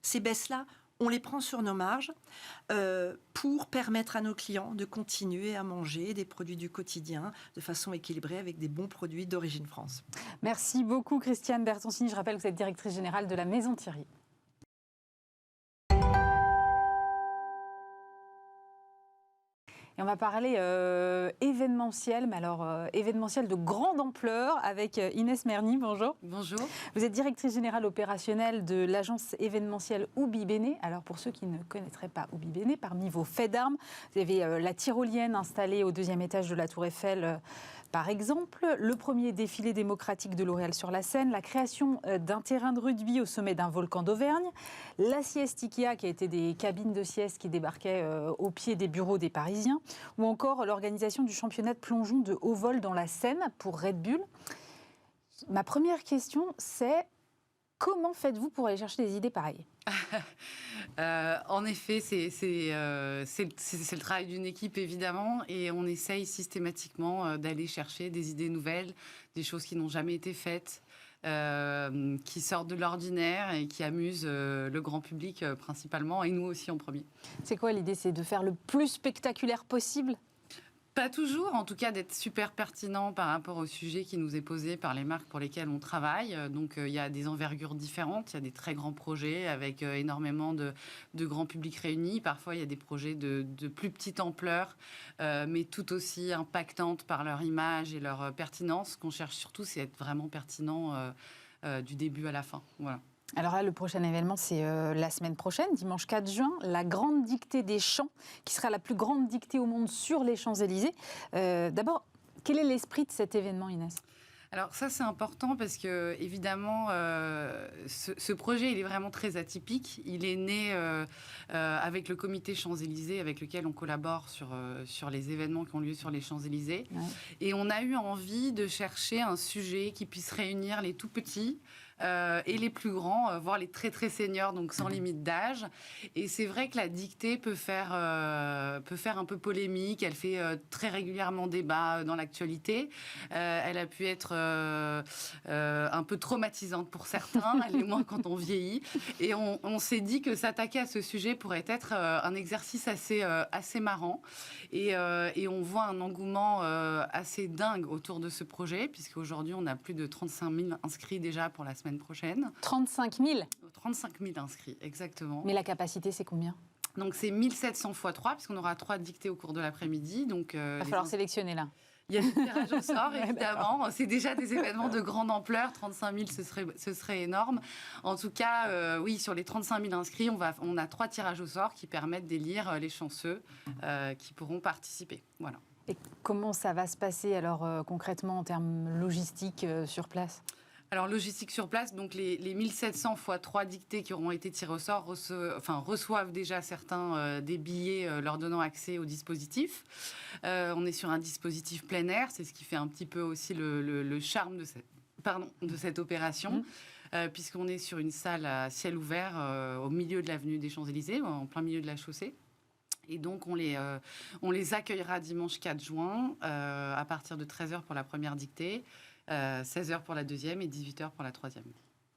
ces baisses-là, on les prend sur nos marges pour permettre à nos clients de continuer à manger des produits du quotidien de façon équilibrée avec des bons produits d'origine France. Merci beaucoup Christiane Bertoncini. Je rappelle que vous êtes directrice générale de la Maison Thierry. Et on va parler événementiel, mais alors événementiel de grande ampleur avec Inès Merny. Bonjour. Bonjour. Vous êtes directrice générale opérationnelle de l'agence événementielle Ubi-Bene. Alors pour ceux qui ne connaîtraient pas Ubi-Bene, parmi vos faits d'armes, vous avez la tyrolienne installée au 2e étage de la Tour Eiffel, par exemple, le premier défilé démocratique de L'Oréal-sur-la-Seine, la création d'un terrain de rugby au sommet d'un volcan d'Auvergne, la sieste Ikea qui a été des cabines de sieste qui débarquaient au pied des bureaux des Parisiens, ou encore l'organisation du championnat de plongeon de haut vol dans la Seine pour Red Bull. Ma première question, c'est comment faites-vous pour aller chercher des idées pareilles ? En effet, c'est le travail d'une équipe, évidemment, et on essaye systématiquement d'aller chercher des idées nouvelles, des choses qui n'ont jamais été faites, qui sortent de l'ordinaire et qui amusent le grand public principalement, et nous aussi en premier. C'est quoi l'idée ? C'est de faire le plus spectaculaire possible ? Pas toujours, en tout cas d'être super pertinent par rapport au sujet qui nous est posé par les marques pour lesquelles on travaille. Donc il y a des envergures différentes, il y a des très grands projets avec énormément de grands publics réunis. Parfois il y a des projets de plus petite ampleur, mais tout aussi impactantes par leur image et leur pertinence. Ce qu'on cherche surtout, c'est être vraiment pertinent du début à la fin. Voilà. Alors là, le prochain événement, c'est la semaine prochaine, dimanche 4 juin, la grande dictée des chants, qui sera la plus grande dictée au monde sur les Champs-Élysées. D'abord, quel est l'esprit de cet événement, Inès ? Alors ça, c'est important parce que, évidemment, ce projet, il est vraiment très atypique. Il est né avec le comité Champs-Élysées, avec lequel on collabore sur les événements qui ont lieu sur les Champs-Élysées. Ouais. Et on a eu envie de chercher un sujet qui puisse réunir les tout petits et les plus grands, voire les très très seniors, donc sans limite d'âge. Et c'est vrai que la dictée peut faire un peu polémique. Elle fait très régulièrement débat dans l'actualité. Elle a pu être un peu traumatisante pour certains, elle est moins quand on vieillit. Et on s'est dit que s'attaquer à ce sujet pourrait être un exercice assez marrant. Et on voit un engouement assez dingue autour de ce projet, puisqu'aujourd'hui, on a plus de 35 000 inscrits déjà pour la semaine prochaine. 35 000 ? 35 000 inscrits, exactement. Mais la capacité, c'est combien ? Donc, c'est 1700 x 3, puisqu'on aura 3 dictées au cours de l'après-midi. Donc, il va falloir sélectionner, là. Il y a des tirages au sort, évidemment. C'est déjà des événements de grande ampleur. 35 000, ce serait énorme. En tout cas, oui, sur les 35 000 inscrits, on a 3 tirages au sort qui permettent d'élire les chanceux qui pourront participer. Voilà. Et comment ça va se passer, alors, concrètement, en termes logistiques sur place ? Alors, logistique sur place, donc les 1700 x 3 dictées qui auront été tirées au sort reçoivent déjà certains des billets leur donnant accès au dispositif. On est sur un dispositif plein air, c'est ce qui fait un petit peu aussi le charme de cette opération, puisqu'on est sur une salle à ciel ouvert au milieu de l'avenue des Champs-Élysées, en plein milieu de la chaussée. Et donc, on les accueillera dimanche 4 juin à partir de 13h pour la première dictée, 16h pour la deuxième et 18h pour la troisième.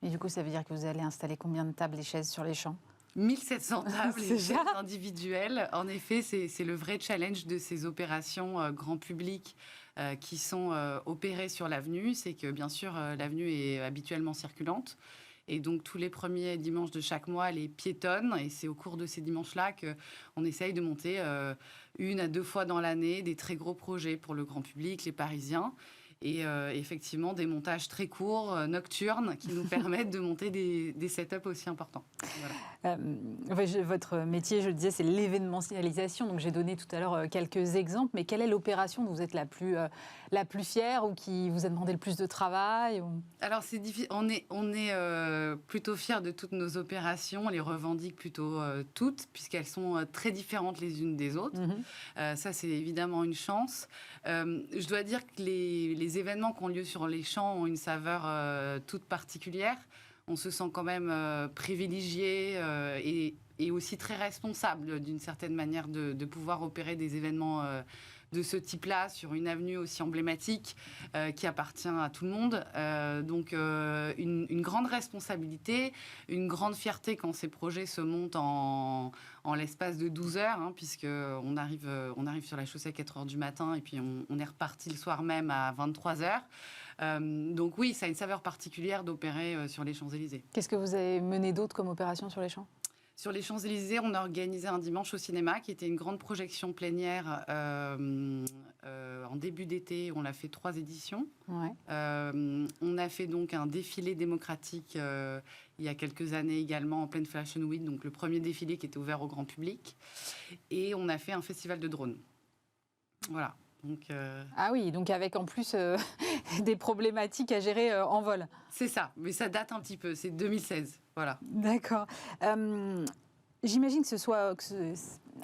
Et du coup, ça veut dire que vous allez installer combien de tables et chaises sur les champs ? 1700 tables et chaises individuelles. En effet, c'est le vrai challenge de ces opérations grand public qui sont opérées sur l'avenue. C'est que, bien sûr, l'avenue est habituellement circulante. Et donc, tous les premiers dimanches de chaque mois, elle est piétonne. Et c'est au cours de ces dimanches-là qu'on essaye de monter 1 à 2 fois dans l'année des très gros projets pour le grand public, les Parisiens. Et effectivement, des montages très courts, nocturnes, qui nous permettent de monter des setups aussi importants. Voilà. Votre métier, je le disais, c'est l'événementialisation. Donc, j'ai donné tout à l'heure quelques exemples. Mais quelle est l'opération dont vous êtes la plus fière ou qui vous a demandé le plus de travail Alors, c'est difficile. On est plutôt fiers de toutes nos opérations. On les revendique plutôt toutes, puisqu'elles sont très différentes les unes des autres. Ça, c'est évidemment une chance. Je dois dire que les événements qui ont lieu sur les champs ont une saveur toute particulière. On se sent quand même privilégié et aussi très responsable d'une certaine manière de pouvoir opérer des événements de ce type-là sur une avenue aussi emblématique qui appartient à tout le monde. Donc une grande responsabilité, une grande fierté quand ces projets se montent en l'espace de 12 heures, hein, puisqu'on arrive sur la chaussée à 4 heures du matin et puis on est reparti le soir même à 23 heures. Donc oui, ça a une saveur particulière d'opérer sur les Champs-Élysées. Qu'est-ce que vous avez mené d'autre comme opération sur les Champs ? Sur les Champs-Élysées, on a organisé un dimanche au cinéma qui était une grande projection plénière en début d'été. On l'a fait 3 éditions. Ouais. On a fait donc un défilé démocratique il y a quelques années également en pleine Fashion Week, donc le premier défilé qui était ouvert au grand public. Et on a fait un festival de drones. Voilà. Donc, Ah oui, donc avec en plus des problématiques à gérer en vol. c'est ça, mais ça date un petit peu, c'est 2016. Voilà. D'accord. J'imagine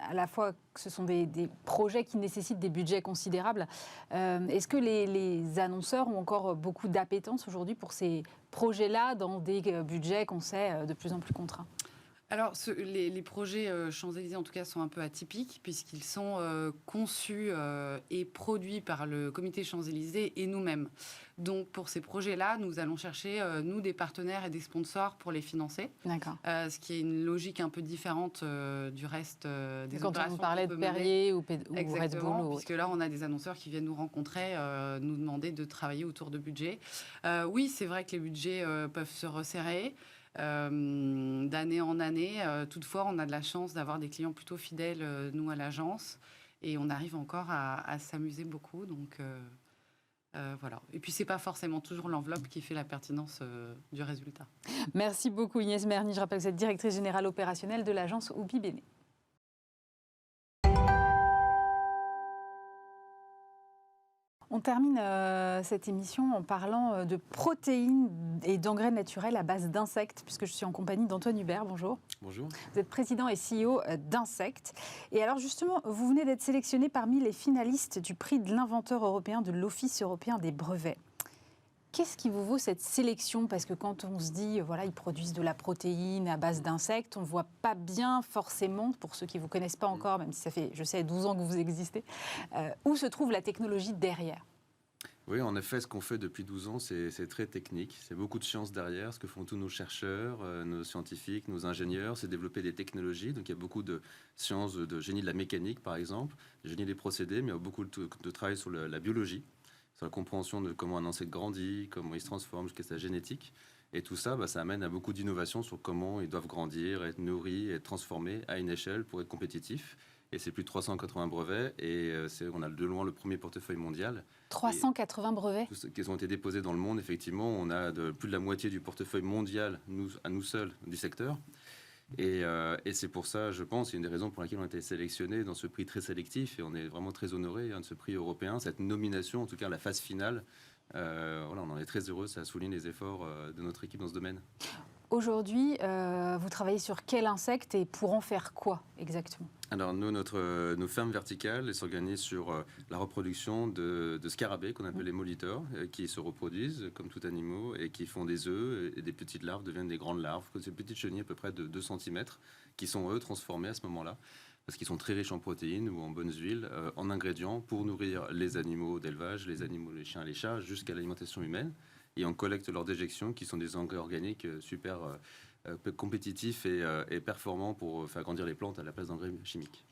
à la fois que ce sont des projets qui nécessitent des budgets considérables. Est-ce que les annonceurs ont encore beaucoup d'appétence aujourd'hui pour ces projets-là dans des budgets qu'on sait de plus en plus contraints ? Alors, les projets Champs-Élysées, en tout cas, sont un peu atypiques puisqu'ils sont conçus et produits par le comité Champs-Élysées et nous-mêmes. Donc, pour ces projets-là, nous allons chercher, nous, des partenaires et des sponsors pour les financer. D'accord. Ce qui est une logique un peu différente du reste des Quand opérations. on parlait de Perrier ou Red Bull. Exactement, puisque là, on a des annonceurs qui viennent nous rencontrer, nous demander de travailler autour de budgets. Oui, c'est vrai que les budgets peuvent se resserrer. D'année en année. Toutefois, on a de la chance d'avoir des clients plutôt fidèles, nous, à l'agence. Et on arrive encore à s'amuser beaucoup. Donc, voilà. Et puis, ce n'est pas forcément toujours l'enveloppe qui fait la pertinence du résultat. Merci beaucoup Inès Merny. Je rappelle que vous êtes directrice générale opérationnelle de l'agence Ubi Bene. On termine cette émission en parlant de protéines et d'engrais naturels à base d'insectes, puisque je suis en compagnie d'Antoine Hubert. Bonjour. Bonjour. Vous êtes président et CEO d'Insect. Et alors justement, vous venez d'être sélectionné parmi les finalistes du prix de l'inventeur européen de l'Office européen des brevets. Qu'est-ce qui vous vaut cette sélection ? Parce que quand on se dit, voilà, ils produisent de la protéine à base d'insectes, on ne voit pas bien forcément, pour ceux qui ne vous connaissent pas encore, même si ça fait, je sais, 12 ans que vous existez, où se trouve la technologie derrière ? Oui, en effet, ce qu'on fait depuis 12 ans, c'est très technique. C'est beaucoup de science derrière. Ce que font tous nos chercheurs, nos scientifiques, nos ingénieurs, c'est développer des technologies. Donc il y a beaucoup de sciences, de génie de la mécanique, par exemple, génie des procédés, mais il y a beaucoup de travail sur la biologie, sur la compréhension de comment un insecte grandit, comment il se transforme jusqu'à sa génétique. Et tout ça, ça amène à beaucoup d'innovations sur comment ils doivent grandir, être nourris, être transformés à une échelle pour être compétitifs. Et c'est plus de 380 brevets et on a de loin le premier portefeuille mondial. 380 brevets ? Tous ceux qui ont été déposés dans le monde, effectivement, on a plus de la moitié du portefeuille mondial, à nous seuls, du secteur. Et c'est pour ça, je pense, c'est une des raisons pour lesquelles on a été sélectionnés dans ce prix très sélectif. Et on est vraiment très honorés de ce prix européen, cette nomination, en tout cas la phase finale. Voilà, on en est très heureux, ça souligne les efforts de notre équipe dans ce domaine. Aujourd'hui, vous travaillez sur quel insecte et pour en faire quoi exactement ? Alors nous, nos fermes verticales s'organisent sur la reproduction de scarabées qu'on appelle les moliteurs, qui se reproduisent comme tout animaux et qui font des œufs et des petites larves deviennent des grandes larves, ces petites chenilles à peu près de 2 cm, qui sont eux transformées à ce moment-là, parce qu'ils sont très riches en protéines ou en bonnes huiles, en ingrédients pour nourrir les animaux d'élevage, les animaux, les chiens, les chats, jusqu'à l'alimentation humaine. Et on collecte leurs déjections, qui sont des engrais organiques super compétitifs et performants pour faire grandir les plantes à la place d'engrais chimiques.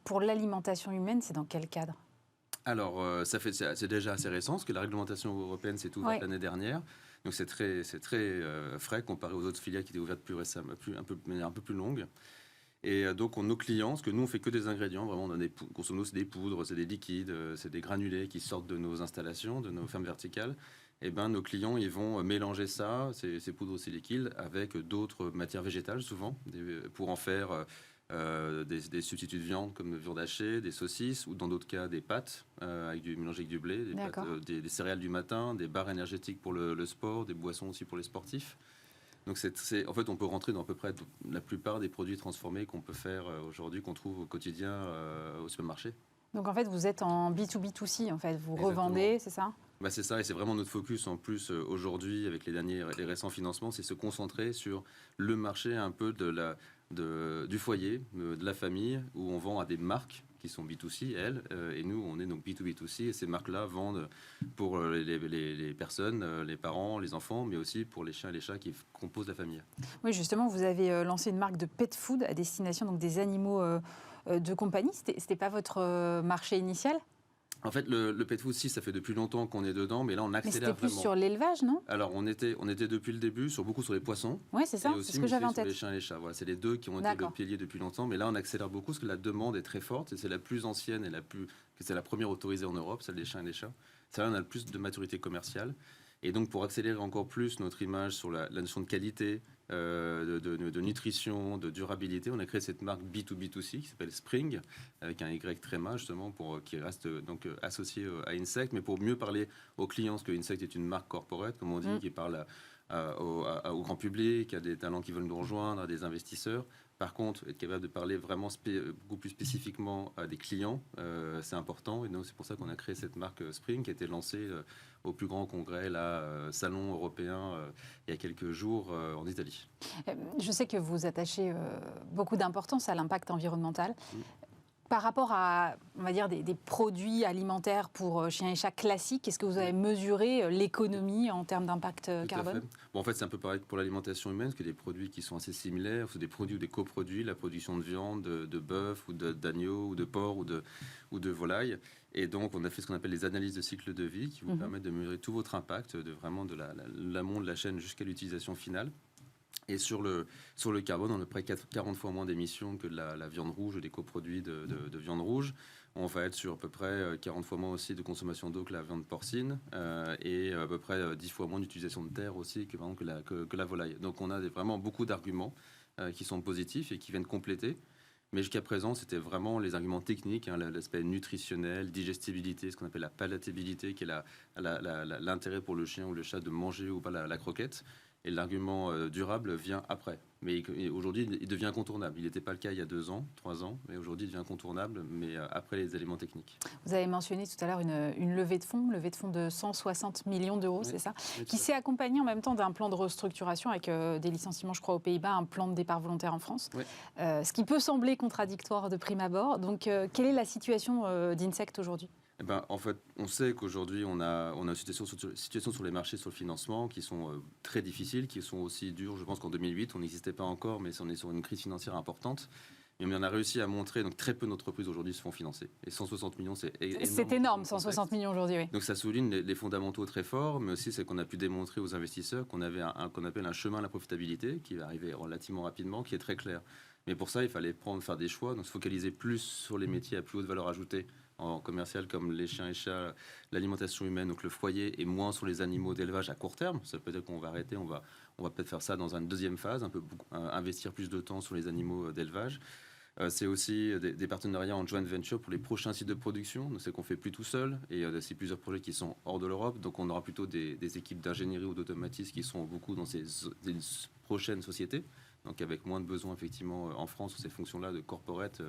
Pour l'alimentation humaine, c'est dans quel cadre ? Alors, c'est déjà assez récent, parce que la réglementation européenne s'est ouverte l'année dernière. Donc c'est très frais comparé aux autres filières qui étaient ouvertes plus récemment, de manière un peu plus longue. Et donc, nos clients, parce que nous, on fait que des ingrédients, vraiment, grosso modo, c'est des poudres, c'est des liquides, c'est des granulés qui sortent de nos installations, de nos fermes verticales. Et nos clients, ils vont mélanger ça, ces poudres, ces liquides, avec d'autres matières végétales, souvent, pour en faire des substituts de viande, comme viande hachée, des saucisses, ou dans d'autres cas, des pâtes, mélangées avec du blé, des céréales du matin, des barres énergétiques pour le sport, des boissons aussi pour les sportifs. Donc, en fait, on peut rentrer dans à peu près la plupart des produits transformés qu'on peut faire aujourd'hui, qu'on trouve au quotidien au supermarché. Donc, en fait, vous êtes en B2B2C, en fait. Vous Exactement. Revendez, c'est ça ? C'est ça, et c'est vraiment notre focus en plus aujourd'hui avec les récents financements, c'est se concentrer sur le marché un peu du foyer, de la famille, où on vend à des marques qui sont B2C, elles, et nous, on est donc B2B2C, et ces marques-là vendent pour les personnes, les parents, les enfants, mais aussi pour les chiens et les chats qui composent la famille. Oui, justement, vous avez lancé une marque de pet food à destination donc, des animaux de compagnie. C'était pas votre marché initial? En fait, le pet food, si, ça fait depuis longtemps qu'on est dedans, mais là, on accélère Mais c'était plus vraiment. sur l'élevage, non? Alors, on était depuis le début beaucoup sur les poissons. Oui, c'est ça, Et c'est ce que j'avais en sur tête. les chiens et les chats. Voilà, c'est les deux qui ont été le pilier depuis longtemps, mais là, on accélère beaucoup parce que la demande est très forte et c'est la plus ancienne et c'est la première autorisée en Europe, celle des chiens et des chats. Ça, on a le plus de maturité commerciale. Et donc, pour accélérer encore plus notre image sur la notion de qualité, de nutrition, de durabilité, on a créé cette marque B2B2C qui s'appelle Spring, avec un Y tréma, justement, qui reste donc associé à Insect, mais pour mieux parler aux clients, parce que Insect est une marque corporate, comme on dit, qui parle au grand public, à des talents qui veulent nous rejoindre, à des investisseurs. Par contre, être capable de parler vraiment beaucoup plus spécifiquement à des clients, c'est important. Et donc, c'est pour ça qu'on a créé cette marque Spring qui a été lancée au plus grand congrès, salon européen, il y a quelques jours en Italie. Je sais que vous attachez beaucoup d'importance à l'impact environnemental. Par rapport à, on va dire, des produits alimentaires pour chiens et chats classiques, est-ce que vous avez mesuré l'économie en termes d'impact carbone? En fait, c'est un peu pareil que pour l'alimentation humaine, parce que des produits qui sont assez similaires, c'est des produits ou des coproduits, la production de viande, de bœuf, ou d'agneau, ou de porc, ou de volaille. Et donc, on a fait ce qu'on appelle les analyses de cycle de vie, qui vous permettent de mesurer tout votre impact, de l'amont de la chaîne jusqu'à l'utilisation finale. Et sur le carbone, on a à peu près 40 fois moins d'émissions que de la viande rouge, des coproduits de viande rouge. On va être sur à peu près 40 fois moins aussi de consommation d'eau que la viande porcine et à peu près 10 fois moins d'utilisation de terre aussi que la volaille. Donc on a vraiment beaucoup d'arguments qui sont positifs et qui viennent compléter. Mais jusqu'à présent, c'était vraiment les arguments techniques, l'aspect nutritionnel, digestibilité, ce qu'on appelle la palatabilité, qui est l'intérêt pour le chien ou le chat de manger ou pas la croquette. Et l'argument durable vient après. Mais aujourd'hui, il devient incontournable. Il n'était pas le cas il y a 2 ans, 3 ans, mais aujourd'hui, il devient incontournable, mais après les éléments techniques. Vous avez mentionné tout à l'heure une levée de fonds de 160 millions d'euros, c'est ça, qui s'est accompagnée en même temps d'un plan de restructuration avec des licenciements, je crois, aux Pays-Bas, un plan de départ volontaire en France, ce qui peut sembler contradictoire de prime abord. Donc, quelle est la situation d'Insect aujourd'hui ? En fait, on sait qu'aujourd'hui, on a une situation sur les marchés, sur le financement, qui sont très difficiles, qui sont aussi dures. Je pense qu'en 2008, on n'existait pas encore, mais on est sur une crise financière importante. Mais on a réussi à montrer, donc très peu d'entreprises aujourd'hui se font financer. Et 160 millions, c'est énorme. C'est énorme, 160 millions aujourd'hui, oui. Donc ça souligne les fondamentaux très forts, mais aussi c'est qu'on a pu démontrer aux investisseurs qu'on avait qu'on appelle un chemin à la profitabilité, qui va arriver relativement rapidement, qui est très clair. Mais pour ça, il fallait faire des choix, donc se focaliser plus sur les métiers à plus haute valeur ajoutée, en commercial comme les chiens et chats, l'alimentation humaine, donc le foyer, et moins sur les animaux d'élevage à court terme. Ça peut dire qu'on va arrêter, on va peut-être faire ça dans une deuxième phase, investir plus de temps sur les animaux d'élevage. C'est aussi des partenariats en joint venture pour les prochains sites de production. Donc c'est qu'on fait plus tout seul, et c'est plusieurs projets qui sont hors de l'Europe. Donc on aura plutôt des équipes d'ingénierie ou d'automatisme qui sont beaucoup dans ces prochaines sociétés. Donc avec moins de besoins effectivement en France sur ces fonctions-là de corporate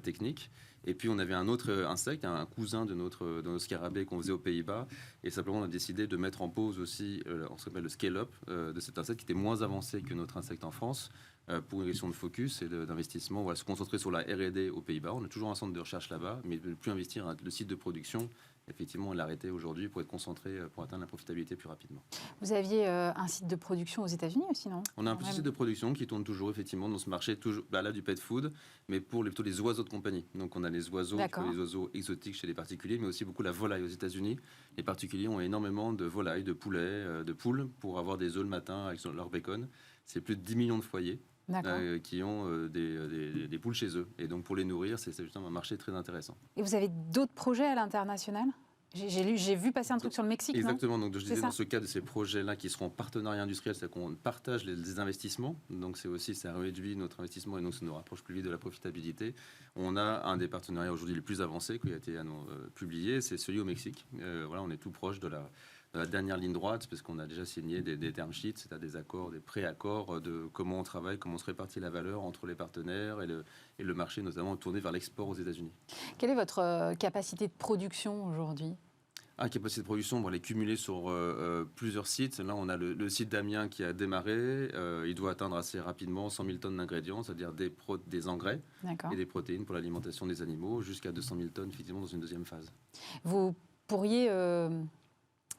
technique. Et puis on avait un autre insecte, un cousin de notre scarabée qu'on faisait aux Pays-Bas. Et simplement on a décidé de mettre en pause aussi, on s'appelle le scale-up de cet insecte qui était moins avancé que notre insecte en France pour une question de focus et d'investissement. Voilà, se concentrer sur la R&D aux Pays-Bas. On a toujours un centre de recherche là-bas, mais ne plus investir le site de production. Effectivement, on l'a arrêté aujourd'hui pour être concentré, pour atteindre la profitabilité plus rapidement. Vous aviez un site de production aux États-Unis aussi, non ? On a un petit site de production qui tourne toujours, effectivement, dans ce marché, là, du pet food, mais pour plutôt les oiseaux de compagnie. Donc, on a les oiseaux, les oiseaux exotiques chez les particuliers, mais aussi beaucoup la volaille aux États-Unis. Les particuliers ont énormément de volailles, de poulets, de poules pour avoir des œufs le matin avec leur bacon. C'est plus de 10 millions de foyers. Qui ont des poules chez eux. Et donc, pour les nourrir, c'est justement un marché très intéressant. Et vous avez d'autres projets à l'international ? J'ai vu passer un truc sur le Mexique, exactement. Donc, je disais, dans ce cas de ces projets-là qui seront en partenariat industriel, c'est qu'on partage les investissements. Donc, ça réduit notre investissement et donc ça nous rapproche plus vite de la profitabilité. On a un des partenariats aujourd'hui les plus avancés qui a été publié, c'est celui au Mexique. Voilà, on est tout proche de la dernière ligne droite, parce qu'on a déjà signé des term sheets, c'est-à-dire des accords, des pré-accords de comment on travaille, comment on se répartit la valeur entre les partenaires et le marché, notamment tourné vers l'export aux États-Unis. Quelle est votre capacité de production aujourd'hui ? capacité de production, on va les cumuler sur plusieurs sites. Là, on a le site d'Amiens qui a démarré. Il doit atteindre assez rapidement 100 000 tonnes d'ingrédients, c'est-à-dire des engrais et des protéines pour l'alimentation des animaux, jusqu'à 200 000 tonnes, effectivement, dans une deuxième phase. Vous pourriez...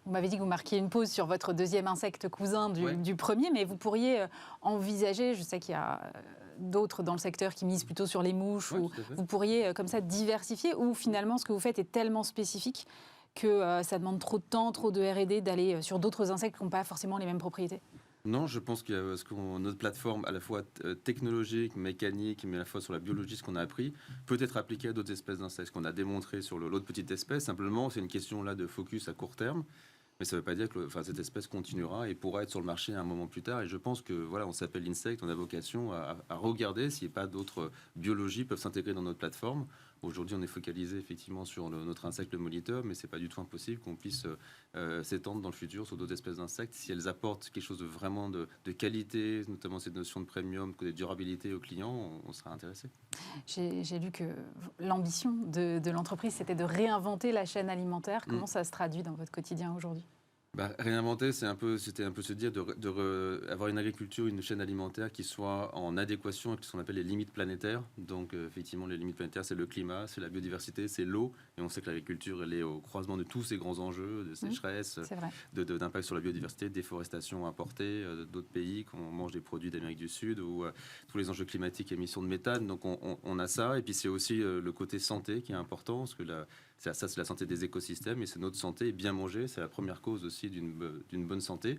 Vous m'avez dit que vous marquiez une pause sur votre deuxième insecte cousin du premier, mais vous pourriez envisager, je sais qu'il y a d'autres dans le secteur qui misent plutôt sur les mouches, ou vous pourriez comme ça diversifier, ou finalement ce que vous faites est tellement spécifique que ça demande trop de temps, trop de R&D d'aller sur d'autres insectes qui n'ont pas forcément les mêmes propriétés? Non, je pense qu'il y a notre plateforme, à la fois technologique, mécanique, mais à la fois sur la biologie, ce qu'on a appris, peut être appliqué à d'autres espèces d'insectes. Ce qu'on a démontré sur l'autre petite espèce, simplement, c'est une question là de focus à court terme. Mais ça ne veut pas dire que cette espèce continuera et pourra être sur le marché à un moment plus tard. Et je pense que voilà, on s'appelle Insect, on a vocation à regarder s'il n'y a pas d'autres biologies peuvent s'intégrer dans notre plateforme. Aujourd'hui, on est focalisé effectivement sur notre insecte, le moliteur, mais c'est pas du tout impossible qu'on puisse s'étendre dans le futur sur d'autres espèces d'insectes si elles apportent quelque chose de vraiment de qualité, notamment cette notion de premium, de durabilité aux clients, on sera intéressé. J'ai lu que l'ambition de l'entreprise, c'était de réinventer la chaîne alimentaire. Comment ça se traduit dans votre quotidien aujourd'hui ? Réinventer, c'était un peu se dire avoir une agriculture, une chaîne alimentaire qui soit en adéquation avec ce qu'on appelle les limites planétaires. Donc, effectivement, les limites planétaires, c'est le climat, c'est la biodiversité, c'est l'eau. Et on sait que l'agriculture, elle est au croisement de tous ces grands enjeux, de sécheresse, d'impact sur la biodiversité, de déforestation importée d'autres pays, qu'on mange des produits d'Amérique du Sud, ou tous les enjeux climatiques, émissions de méthane. Donc, on a ça. Et puis, c'est aussi le côté santé qui est important, parce que ça, c'est la santé des écosystèmes et c'est notre santé. Et bien manger, c'est la première cause aussi d'une bonne santé.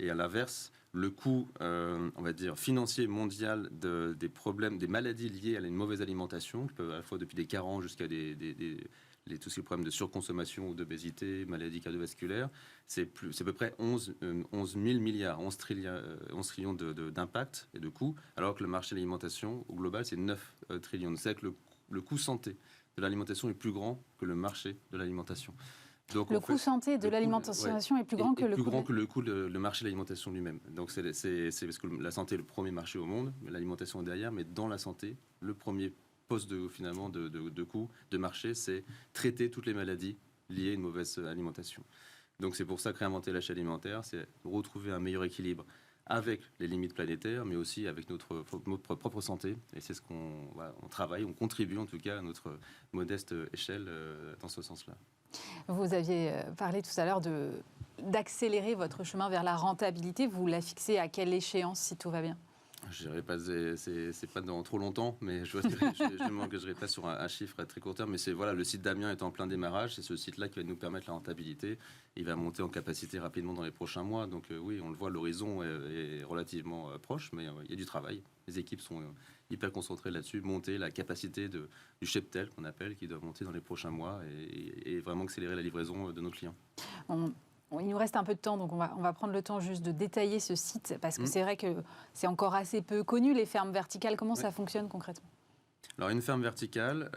Et à l'inverse, le coût, on va dire, financier mondial des problèmes, des maladies liées à une mauvaise alimentation, qui peuvent à la fois depuis des carences jusqu'à tous ces problèmes de surconsommation ou d'obésité, maladies cardiovasculaires, c'est à peu près 11 000 milliards, 11 trillions d'impact et de coûts, alors que le marché de l'alimentation, au global, c'est 9 trillions. C'est-à-dire que le coût santé de l'alimentation est plus grand que le marché de l'alimentation. Donc, le coût santé de l'alimentation est plus grand que le coût de le marché de l'alimentation lui-même. Donc c'est parce que la santé est le premier marché au monde, mais l'alimentation est derrière. Mais dans la santé, le premier poste de coût de marché, c'est traiter toutes les maladies liées à une mauvaise alimentation. Donc c'est pour ça que réinventer la chaîne alimentaire, c'est retrouver un meilleur équilibre avec les limites planétaires, mais aussi avec notre propre santé. Et c'est ce on travaille, on contribue en tout cas à notre modeste échelle dans ce sens-là. Vous aviez parlé tout à l'heure d'accélérer votre chemin vers la rentabilité. Vous la fixez à quelle échéance, si tout va bien ? Je dirais pas, c'est pas dans trop longtemps, mais je ne m'engagerai pas sur un chiffre à très court terme. Mais c'est le site d'Amiens est en plein démarrage. C'est ce site-là qui va nous permettre la rentabilité. Il va monter en capacité rapidement dans les prochains mois. Donc oui, on le voit, l'horizon est relativement proche, mais il y a du travail. Les équipes sont hyper concentrées là-dessus. Monter la capacité du cheptel qu'on appelle, qui doit monter dans les prochains mois et vraiment accélérer la livraison de nos clients. Il nous reste un peu de temps, donc on va prendre le temps juste de détailler ce site, parce que c'est vrai que c'est encore assez peu connu, les fermes verticales. Comment ça fonctionne concrètement ? Alors, une ferme verticale,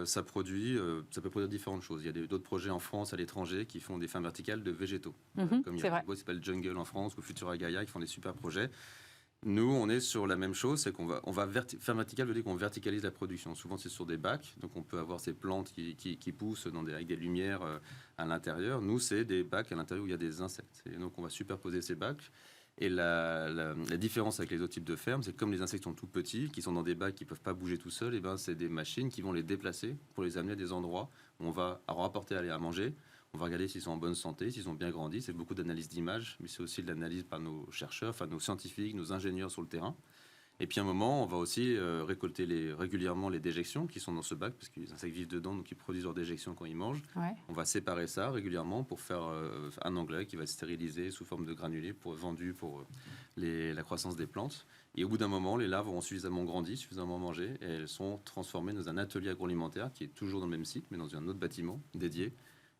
ça peut produire différentes choses. Il y a d'autres projets en France, à l'étranger, qui font des fermes verticales de végétaux. Comme il y a une boîte qui s'appelle Jungle en France, ou Futura Gaia, qui font des super projets. Nous, on est sur la même chose, c'est qu'on ferme verticale veut dire qu'on verticalise la production. Souvent, c'est sur des bacs, donc on peut avoir ces plantes qui poussent avec des lumières à l'intérieur. Nous, c'est des bacs à l'intérieur où il y a des insectes. Et donc, on va superposer ces bacs. Et la différence avec les autres types de fermes, c'est que comme les insectes sont tout petits, qui sont dans des bacs qui ne peuvent pas bouger tout seuls, et c'est des machines qui vont les déplacer pour les amener à des endroits où on va rapporter à manger. On va regarder s'ils sont en bonne santé, s'ils ont bien grandi. C'est beaucoup d'analyse d'images, mais c'est aussi de l'analyse par nos chercheurs, nos scientifiques, nos ingénieurs sur le terrain. Et puis à un moment, on va aussi récolter régulièrement les déjections qui sont dans ce bac, parce que les insectes vivent dedans, donc ils produisent leurs déjections quand ils mangent. On va séparer ça régulièrement pour faire un engrais qui va être stérilisé sous forme de granulés vendu pour la croissance des plantes. Et au bout d'un moment, les larves auront suffisamment grandi, suffisamment mangé, et elles sont transformées dans un atelier agroalimentaire qui est toujours dans le même site, mais dans un autre bâtiment dédié,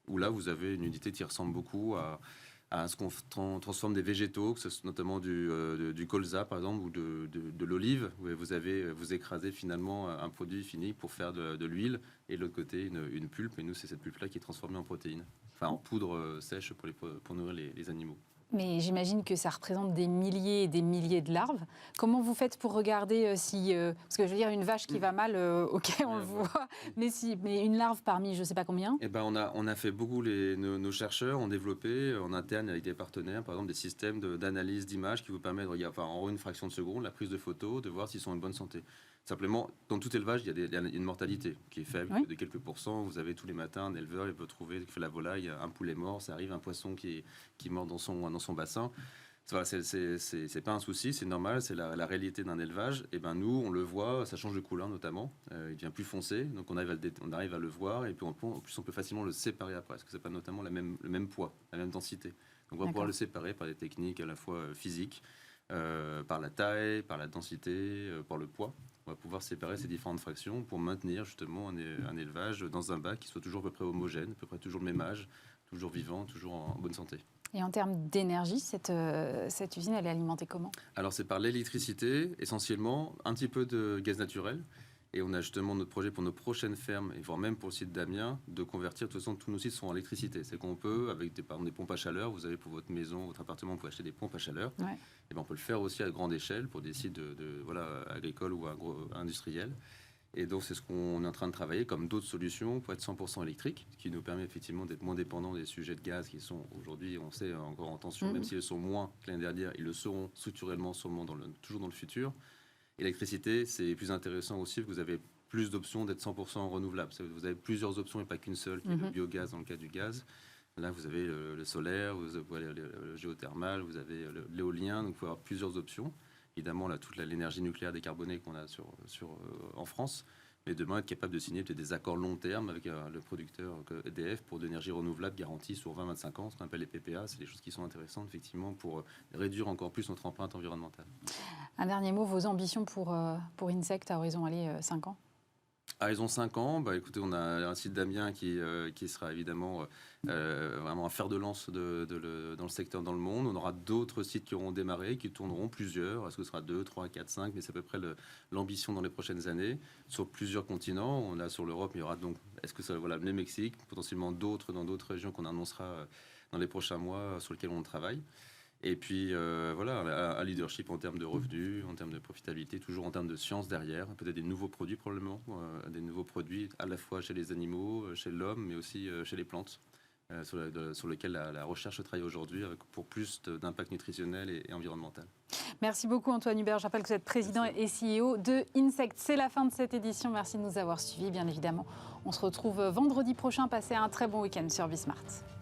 où là, vous avez une unité qui ressemble beaucoup à ce qu'on transforme des végétaux, notamment du colza, par exemple, ou de l'olive, où vous écrasez finalement un produit fini pour faire de l'huile, et de l'autre côté, une pulpe, et nous, c'est cette pulpe-là qui est transformée en protéines, en poudre sèche pour nourrir les animaux. Mais j'imagine que ça représente des milliers et des milliers de larves. Comment vous faites pour regarder si... parce que je veux dire, une vache qui va mal, ok, on le voit. Mais une larve parmi je ne sais pas combien. Eh ben, on a fait beaucoup, nos chercheurs ont développé en interne avec des partenaires, par exemple, des systèmes d'analyse d'images qui vous permettent de regarder en une fraction de seconde la prise de photos, de voir s'ils sont en bonne santé. Simplement, dans tout élevage, il y a une mortalité qui est faible, de quelques pourcents. Vous avez tous les matins un éleveur, il peut trouver qu'il fait la volaille, un poulet mort, ça arrive, un poisson qui mord dans son bassin. Voilà, c'est pas un souci, c'est normal, c'est la réalité d'un élevage. Et ben nous, on le voit, ça change de couleur notamment, il devient plus foncé, donc on arrive à le voir, et puis en plus on peut facilement le séparer après, parce que c'est pas notamment le même poids, la même densité. Donc on va pouvoir le séparer par des techniques à la fois physiques, par la taille, par la densité, par le poids. On va pouvoir séparer ces différentes fractions pour maintenir justement un élevage dans un bac qui soit toujours à peu près homogène, à peu près toujours le même âge, toujours vivant, toujours en bonne santé. Et en termes d'énergie, cette usine, elle est alimentée comment? Alors, c'est par l'électricité, essentiellement, un petit peu de gaz naturel. Et on a justement notre projet pour nos prochaines fermes, et voire même pour le site d'Amiens, de convertir. De toute façon, tous nos sites sont en électricité. C'est qu'on peut, avec par exemple, des pompes à chaleur, vous avez pour votre maison, votre appartement, vous pouvez acheter des pompes à chaleur. Ouais. Et ben, on peut le faire aussi à grande échelle pour des sites agricoles ou industriels. Et donc, c'est ce qu'on est en train de travailler comme d'autres solutions pour être 100% électrique, ce qui nous permet effectivement d'être moins dépendants des sujets de gaz qui sont aujourd'hui, on sait, encore en tension. Même s'ils sont moins que l'année dernière, ils le seront structurellement sûrement toujours dans le futur. Et l'électricité, c'est plus intéressant aussi parce que vous avez plus d'options d'être 100% renouvelable. Vous avez plusieurs options et pas qu'une seule, qui est le biogaz dans le cas du gaz. Là, vous avez le solaire, vous avez le géothermal, vous avez l'éolien, donc il faut avoir plusieurs options. Évidemment, là, toute l'énergie nucléaire décarbonée qu'on a en France, mais demain être capable de signer des accords long terme avec le producteur EDF pour de l'énergie renouvelable garantie sur 20-25 ans, ce qu'on appelle les PPA. C'est des choses qui sont intéressantes, effectivement, pour réduire encore plus notre empreinte environnementale. Un dernier mot, vos ambitions pour Insect à horizon 5 ans? À horizon 5 ans, écoutez, on a un site d'Amiens qui sera évidemment vraiment un fer de lance dans le secteur dans le monde. On aura d'autres sites qui auront démarré, qui tourneront plusieurs. Est-ce que ce sera 2, 3, 4, 5 Mais c'est à peu près l'ambition dans les prochaines années. Sur plusieurs continents, on a sur l'Europe, il y aura donc, est-ce que ça le Mexique, potentiellement d'autres dans d'autres régions qu'on annoncera dans les prochains mois sur lesquelles on travaille. Et puis un leadership en termes de revenus, en termes de profitabilité, toujours en termes de science derrière, peut-être des nouveaux produits probablement, des nouveaux produits à la fois chez les animaux, chez l'homme, mais aussi chez les plantes, sur lesquels la recherche travaille aujourd'hui pour plus d'impact nutritionnel et environnemental. Merci beaucoup Antoine Hubert. Je rappelle que vous êtes président et CEO de Insect. C'est la fin de cette édition. Merci de nous avoir suivis, bien évidemment. On se retrouve vendredi prochain. Passez un très bon week-end sur Bismart.